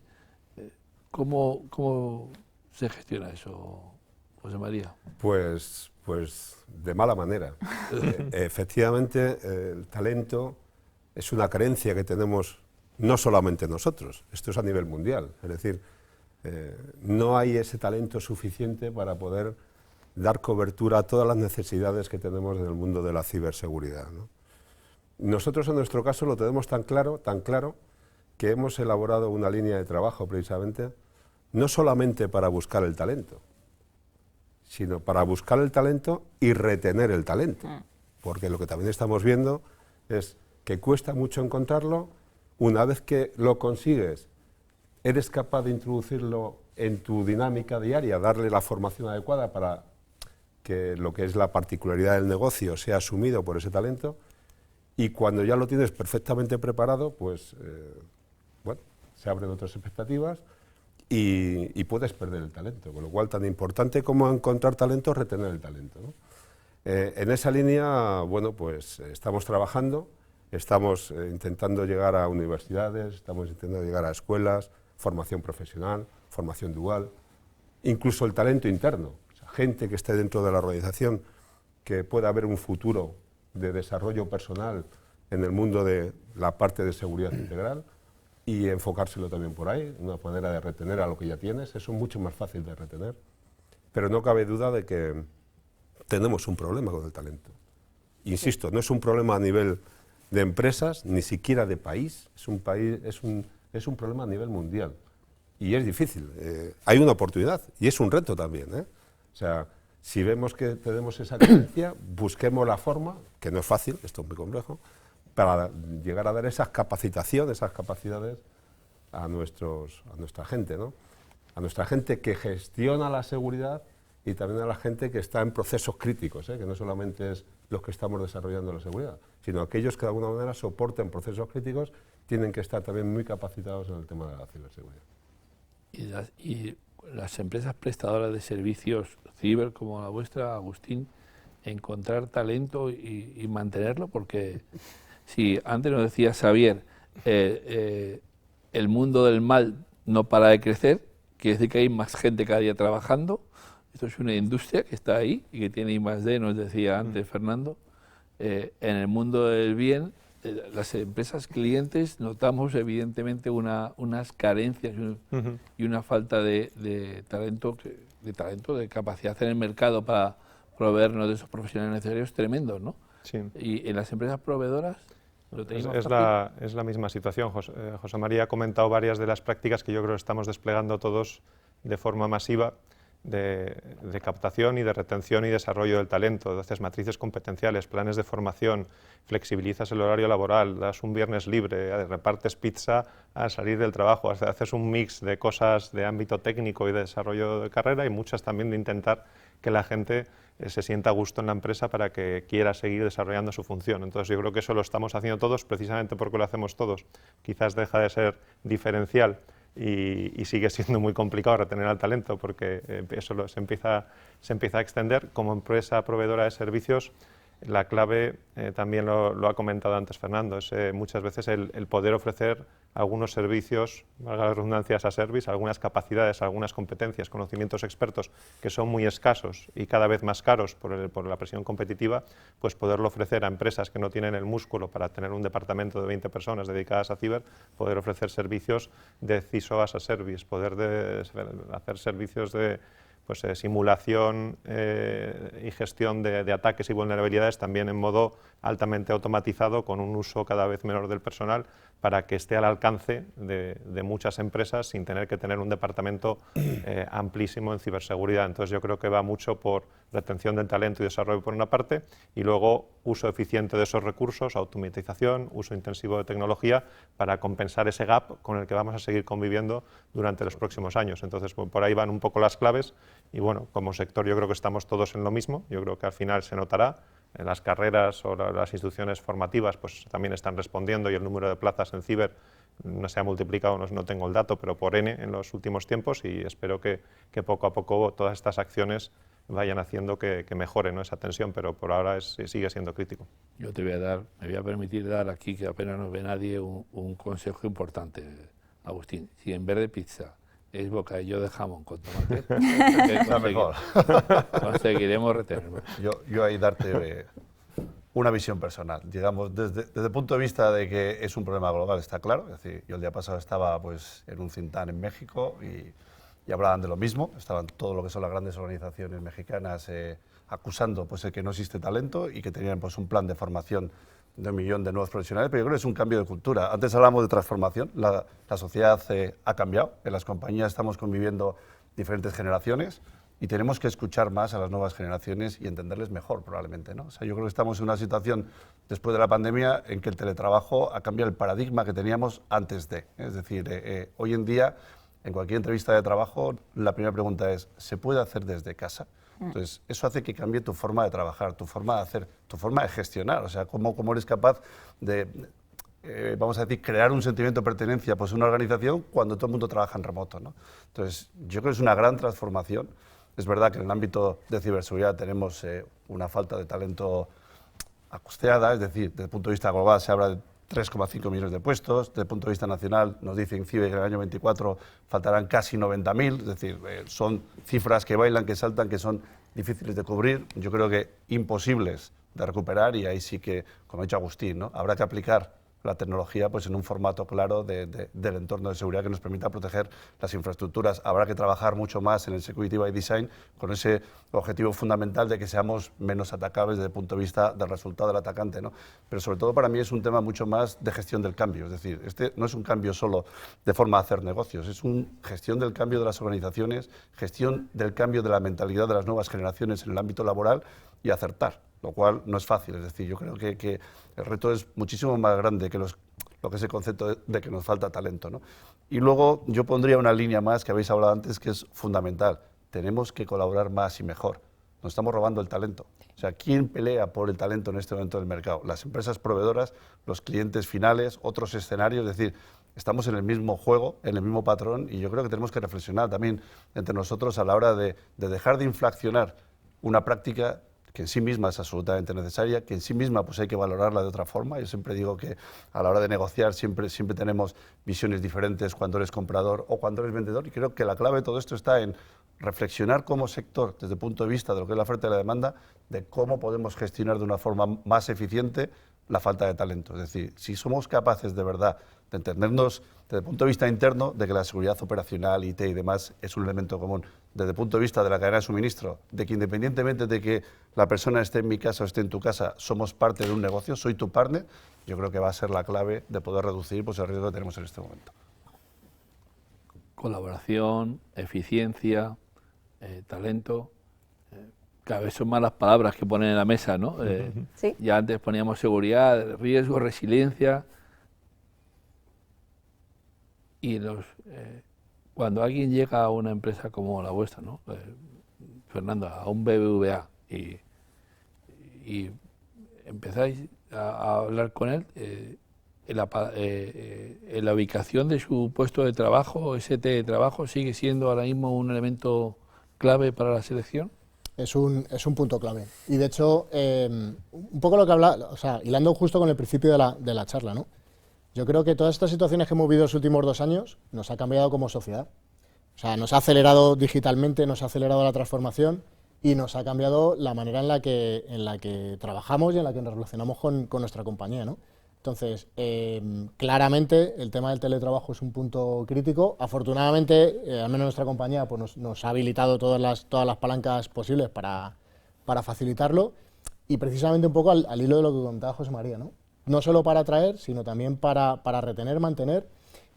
¿Cómo se gestiona eso, José María? Pues de mala manera. Efectivamente, el talento es una carencia que tenemos no solamente nosotros, esto es a nivel mundial. Es decir, no hay ese talento suficiente para poder dar cobertura a todas las necesidades que tenemos en el mundo de la ciberseguridad, ¿no? Nosotros en nuestro caso lo tenemos tan claro, que hemos elaborado una línea de trabajo precisamente, no solamente para buscar el talento, sino para buscar el talento y retener el talento. Porque lo que también estamos viendo es que cuesta mucho encontrarlo. Una vez que lo consigues, eres capaz de introducirlo en tu dinámica diaria, darle la formación adecuada para que lo que es la particularidad del negocio sea asumido por ese talento, y cuando ya lo tienes perfectamente preparado, pues bueno, se abren otras expectativas y puedes perder el talento, con lo cual tan importante como encontrar talento, retener el talento, ¿no? En esa línea, bueno, pues estamos trabajando, estamos intentando llegar a universidades, estamos intentando llegar a escuelas, formación profesional, formación dual, incluso el talento interno, o sea, gente que esté dentro de la organización, que pueda haber un futuro de desarrollo personal en el mundo de la parte de seguridad integral, y enfocárselo también por ahí, una manera de retener a lo que ya tienes. Eso es mucho más fácil de retener, pero no cabe duda de que tenemos un problema con el talento. Insisto, no es un problema a nivel de empresas, ni siquiera de país, es un problema a nivel mundial. Y es difícil, hay una oportunidad y es un reto también, ¿eh? O sea, si vemos que tenemos esa carencia, busquemos la forma, que no es fácil, esto es muy complejo, para llegar a dar esas capacitaciones, esas capacidades a nuestra gente, ¿no? A nuestra gente que gestiona la seguridad y también a la gente que está en procesos críticos, que no solamente es los que estamos desarrollando la seguridad, sino aquellos que de alguna manera soporten procesos críticos, tienen que estar también muy capacitados en el tema de la ciberseguridad. Y las empresas prestadoras de servicios ciber como la vuestra, Agustín, encontrar talento y mantenerlo, porque si antes nos decía Xavier, el mundo del mal no para de crecer, quiere decir que hay más gente cada día trabajando. Esto es una industria que está ahí y que tiene I+D, nos decía antes Fernando. En el mundo del bien, las empresas clientes notamos evidentemente unas carencias y una falta de talento, de capacidad en el mercado para proveernos de esos profesionales necesarios tremendos, ¿no? Sí. Y en las empresas proveedoras lo tenemos es la misma situación. José María ha comentado varias de las prácticas que yo creo que estamos desplegando todos de forma masiva, de captación y de retención y desarrollo del talento. Haces matrices competenciales, planes de formación, flexibilizas el horario laboral, das un viernes libre, repartes pizza al salir del trabajo, haces un mix de cosas de ámbito técnico y de desarrollo de carrera, y muchas también de intentar que la gente se sienta a gusto en la empresa para que quiera seguir desarrollando su función. Entonces yo creo que eso lo estamos haciendo todos precisamente porque lo hacemos todos. Quizás deja de ser diferencial y sigue siendo muy complicado retener al talento porque eso se empieza a extender. Como empresa proveedora de servicios, la clave, también lo ha comentado antes Fernando, es muchas veces el poder ofrecer algunos servicios, valga la redundancia, as a service, algunas capacidades, algunas competencias, conocimientos expertos que son muy escasos y cada vez más caros por la presión competitiva, pues poderlo ofrecer a empresas que no tienen el músculo para tener un departamento de 20 personas dedicadas a ciber, poder ofrecer servicios de CISO as a service, poder hacer servicios de simulación y gestión de ataques y vulnerabilidades también en modo altamente automatizado, con un uso cada vez menor del personal, para que esté al alcance de muchas empresas sin tener que tener un departamento amplísimo en ciberseguridad. Entonces yo creo que va mucho por retención de talento y desarrollo por una parte, y luego uso eficiente de esos recursos, automatización, uso intensivo de tecnología, para compensar ese gap con el que vamos a seguir conviviendo durante los próximos años. Entonces por ahí van un poco las claves, y bueno, como sector yo creo que estamos todos en lo mismo. Yo creo que al final se notará. En las carreras o las instituciones formativas pues también están respondiendo, y el número de plazas en ciber no se ha multiplicado, no tengo el dato, pero por N en los últimos tiempos, y espero que poco a poco todas estas acciones vayan haciendo que mejore, ¿no?, esa tensión, pero por ahora sigue siendo crítico. Yo me voy a permitir dar aquí, que apenas nos ve nadie, un consejo importante, Agustín. Si en vez de pizza es bocadillo de jamón con tomate, conseguiremos retenerlo. Yo ahí darte una visión personal. Digamos, desde el punto de vista de que es un problema global, está claro. Es decir, yo el día pasado estaba pues, en un think tank en México y hablaban de lo mismo. Estaban todo lo que son las grandes organizaciones mexicanas acusando pues, de que no existe talento y que tenían pues, un plan de formación de 1 millón de nuevos profesionales, pero yo creo que es un cambio de cultura. Antes hablamos de transformación, la sociedad ha cambiado, en las compañías estamos conviviendo diferentes generaciones y tenemos que escuchar más a las nuevas generaciones y entenderles mejor probablemente, ¿no? O sea, yo creo que estamos en una situación después de la pandemia en que el teletrabajo ha cambiado el paradigma que teníamos antes de. Es decir, hoy en día, en cualquier entrevista de trabajo, la primera pregunta es, ¿se puede hacer desde casa? Entonces, eso hace que cambie tu forma de trabajar, tu forma de hacer, tu forma de gestionar. O sea, cómo eres capaz de, vamos a decir, crear un sentimiento de pertenencia pues, a una organización cuando todo el mundo trabaja en remoto, ¿no? Entonces, yo creo que es una gran transformación. Es verdad que en el ámbito de ciberseguridad tenemos una falta de talento acuciada, es decir, desde el punto de vista global se habla de 3,5 millones de puestos. Desde el punto de vista nacional, nos dice INCIBE que en el año 24 faltarán casi 90.000, es decir, son cifras que bailan, que saltan, que son difíciles de cubrir, yo creo que imposibles de recuperar, y ahí sí que, como ha dicho Agustín, ¿no?, habrá que aplicar la tecnología pues, en un formato claro del entorno de seguridad que nos permita proteger las infraestructuras. Habrá que trabajar mucho más en el Security by Design con ese objetivo fundamental de que seamos menos atacables desde el punto de vista del resultado del atacante, ¿no? Pero sobre todo para mí es un tema mucho más de gestión del cambio. Es decir, este no es un cambio solo de forma de hacer negocios, es una gestión del cambio de las organizaciones, gestión del cambio de la mentalidad de las nuevas generaciones en el ámbito laboral y acertar, lo cual no es fácil. Es decir, yo creo que el reto es muchísimo más grande que lo que es el concepto de que nos falta talento, ¿no? Y luego yo pondría una línea más que habéis hablado antes, que es fundamental. Tenemos que colaborar más y mejor. Nos estamos robando el talento. O sea, ¿quién pelea por el talento en este momento del mercado? Las empresas proveedoras, los clientes finales, otros escenarios. Es decir, estamos en el mismo juego, en el mismo patrón, y yo creo que tenemos que reflexionar también entre nosotros a la hora de dejar de inflacionar una práctica que en sí misma es absolutamente necesaria, que en sí misma pues hay que valorarla de otra forma. Yo siempre digo que a la hora de negociar siempre tenemos visiones diferentes cuando eres comprador o cuando eres vendedor, y creo que la clave de todo esto está en reflexionar como sector desde el punto de vista de lo que es la oferta y la demanda, de cómo podemos gestionar de una forma más eficiente la falta de talento. Es decir, si somos capaces de verdad de entendernos desde el punto de vista interno, de que la seguridad operacional, IT y demás es un elemento común, desde el punto de vista de la cadena de suministro, de que independientemente de que la persona esté en mi casa o esté en tu casa, somos parte de un negocio, soy tu partner, yo creo que va a ser la clave de poder reducir pues, el riesgo que tenemos en este momento. Colaboración, eficiencia, talento. Cada vez son más las palabras que ponen en la mesa, ¿no? Sí. Ya antes poníamos seguridad, riesgo, resiliencia. Y cuando alguien llega a una empresa como la vuestra, ¿no? Fernando, a un BBVA, y empezáis a hablar con él, en la ubicación de su puesto de trabajo, ese teletrabajo sigue siendo ahora mismo un elemento clave para la selección. es un punto clave. Y de hecho, un poco lo que habla, o sea, hilando justo con el principio de la charla, ¿no? Yo creo que todas estas situaciones que hemos vivido los últimos 2 años nos ha cambiado como sociedad. O sea, nos ha acelerado digitalmente, nos ha acelerado la transformación y nos ha cambiado la manera en la que trabajamos y en la que nos relacionamos con nuestra compañía, ¿no? Entonces, claramente el tema del teletrabajo es un punto crítico. Afortunadamente, al menos nuestra compañía pues nos ha habilitado todas las palancas posibles para facilitarlo, y precisamente un poco al hilo de lo que comentaba José María, ¿no? No solo para atraer, sino también para retener, mantener,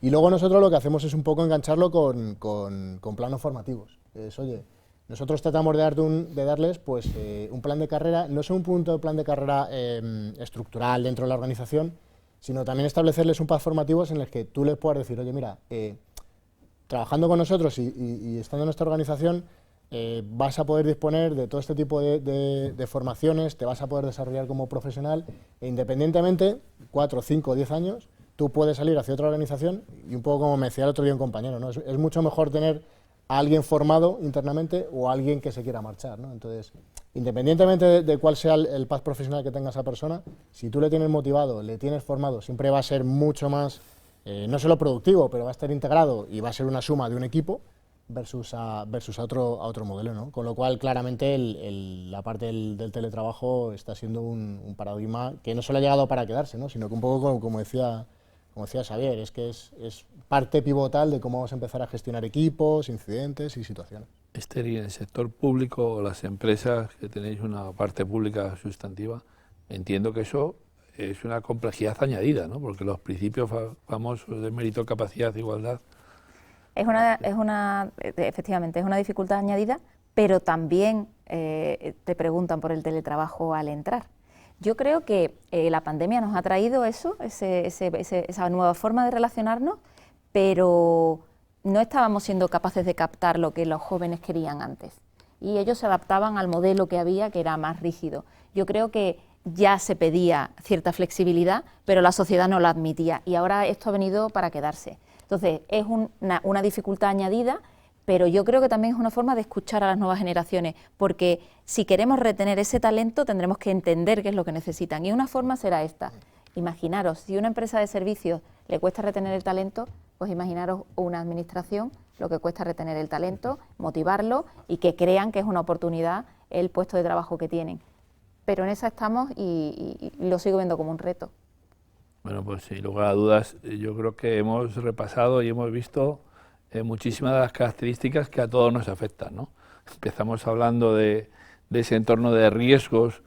y luego nosotros lo que hacemos es un poco engancharlo con planos formativos. Oye, nosotros tratamos de darles pues, un plan de carrera, no solo un punto de plan de carrera estructural dentro de la organización, sino también establecerles un path formativos en el que tú les puedas decir, oye, mira, trabajando con nosotros y estando en nuestra organización, vas a poder disponer de todo este tipo de formaciones, te vas a poder desarrollar como profesional, e independientemente, 4, 5, 10 años, tú puedes salir hacia otra organización, y un poco como me decía el otro día un compañero, ¿no? Es mucho mejor tener a alguien formado internamente o a alguien que se quiera marchar, ¿no? Entonces, independientemente de cuál sea el path profesional que tenga esa persona, si tú le tienes motivado, le tienes formado, siempre va a ser mucho más, no solo productivo, pero va a estar integrado y va a ser una suma de un equipo versus a otro modelo, ¿no? Con lo cual, claramente, la parte del teletrabajo está siendo un paradigma que no solo ha llegado para quedarse, ¿no? Sino que un poco, como decía Xavier, es que es parte pivotal de cómo vamos a empezar a gestionar equipos, incidentes y situaciones. Esther, y en el sector público, las empresas que tenéis una parte pública sustantiva, entiendo que eso es una complejidad añadida, ¿no? Porque los principios famosos de mérito, capacidad, igualdad... Efectivamente, es una dificultad añadida, pero también te preguntan por el teletrabajo al entrar. Yo creo que la pandemia nos ha traído eso, esa nueva forma de relacionarnos, pero no estábamos siendo capaces de captar lo que los jóvenes querían antes. Y ellos se adaptaban al modelo que había, que era más rígido. Yo creo que ya se pedía cierta flexibilidad, pero la sociedad no la admitía, y ahora esto ha venido para quedarse. Entonces, es una dificultad añadida, pero yo creo que también es una forma de escuchar a las nuevas generaciones, porque si queremos retener ese talento tendremos que entender qué es lo que necesitan, y una forma será esta. Imaginaros, si a una empresa de servicios le cuesta retener el talento, pues imaginaros una administración lo que cuesta retener el talento, motivarlo y que crean que es una oportunidad el puesto de trabajo que tienen. Pero en esa estamos y lo sigo viendo como un reto. Bueno, pues sin lugar a dudas, yo creo que hemos repasado y hemos visto muchísimas de las características que a todos nos afectan, ¿no? Empezamos hablando de ese entorno de riesgos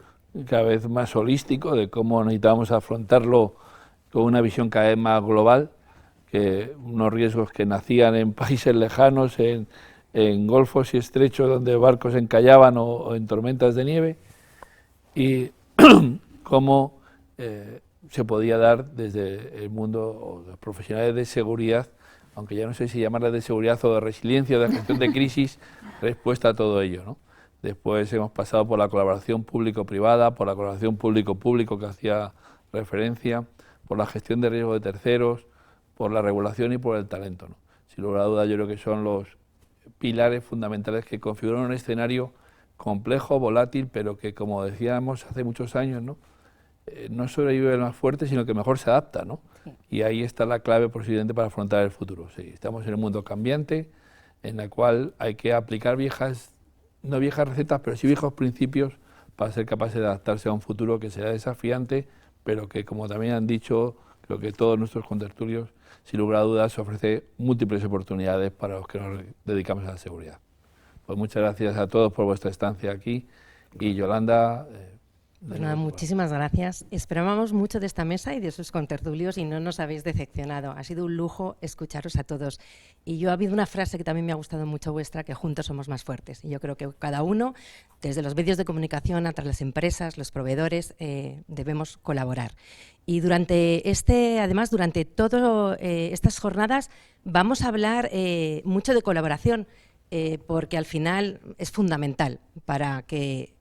cada vez más holístico, de cómo necesitamos afrontarlo con una visión cada vez más global, que unos riesgos que nacían en países lejanos, en golfos y estrechos donde barcos encallaban o en tormentas de nieve, y cómo se podía dar desde el mundo o los profesionales de seguridad, aunque ya no sé si llamarla de seguridad o de resiliencia o de gestión de crisis, respuesta a todo ello, ¿no? Después hemos pasado por la colaboración público-privada, por la colaboración público-público que hacía referencia, por la gestión de riesgo de terceros, por la regulación y por el talento, ¿no? Sin lugar a dudas, yo creo que son los pilares fundamentales que configuran un escenario complejo, volátil, pero que, como decíamos hace muchos años, ¿no? No sobrevive el más fuerte, sino que mejor se adapta, ¿no? Sí. Y ahí está la clave posiblemente para afrontar el futuro. Sí, estamos en un mundo cambiante, en el cual hay que aplicar no viejas recetas, pero sí viejos principios para ser capaces de adaptarse a un futuro que será desafiante, pero que, como también han dicho, creo que todos nuestros contertulios, sin lugar a dudas, ofrece múltiples oportunidades para los que nos dedicamos a la seguridad. Pues muchas gracias a todos por vuestra estancia aquí, y Yolanda... Pues nada, muchísimas gracias. Esperábamos mucho de esta mesa y de sus contertulios y no nos habéis decepcionado. Ha sido un lujo escucharos a todos. Y ha habido una frase que también me ha gustado mucho vuestra, que juntos somos más fuertes. Y yo creo que cada uno, desde los medios de comunicación hasta las empresas, los proveedores, debemos colaborar. Y durante todas estas jornadas vamos a hablar mucho de colaboración, porque al final es fundamental para que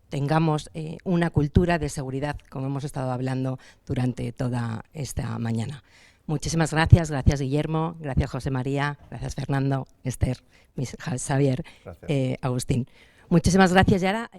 tengamos una cultura de seguridad, como hemos estado hablando durante toda esta mañana. Muchísimas gracias, gracias Guillermo, gracias José María, gracias Fernando, Esther, Xavier, Agustín. Muchísimas gracias, Yara.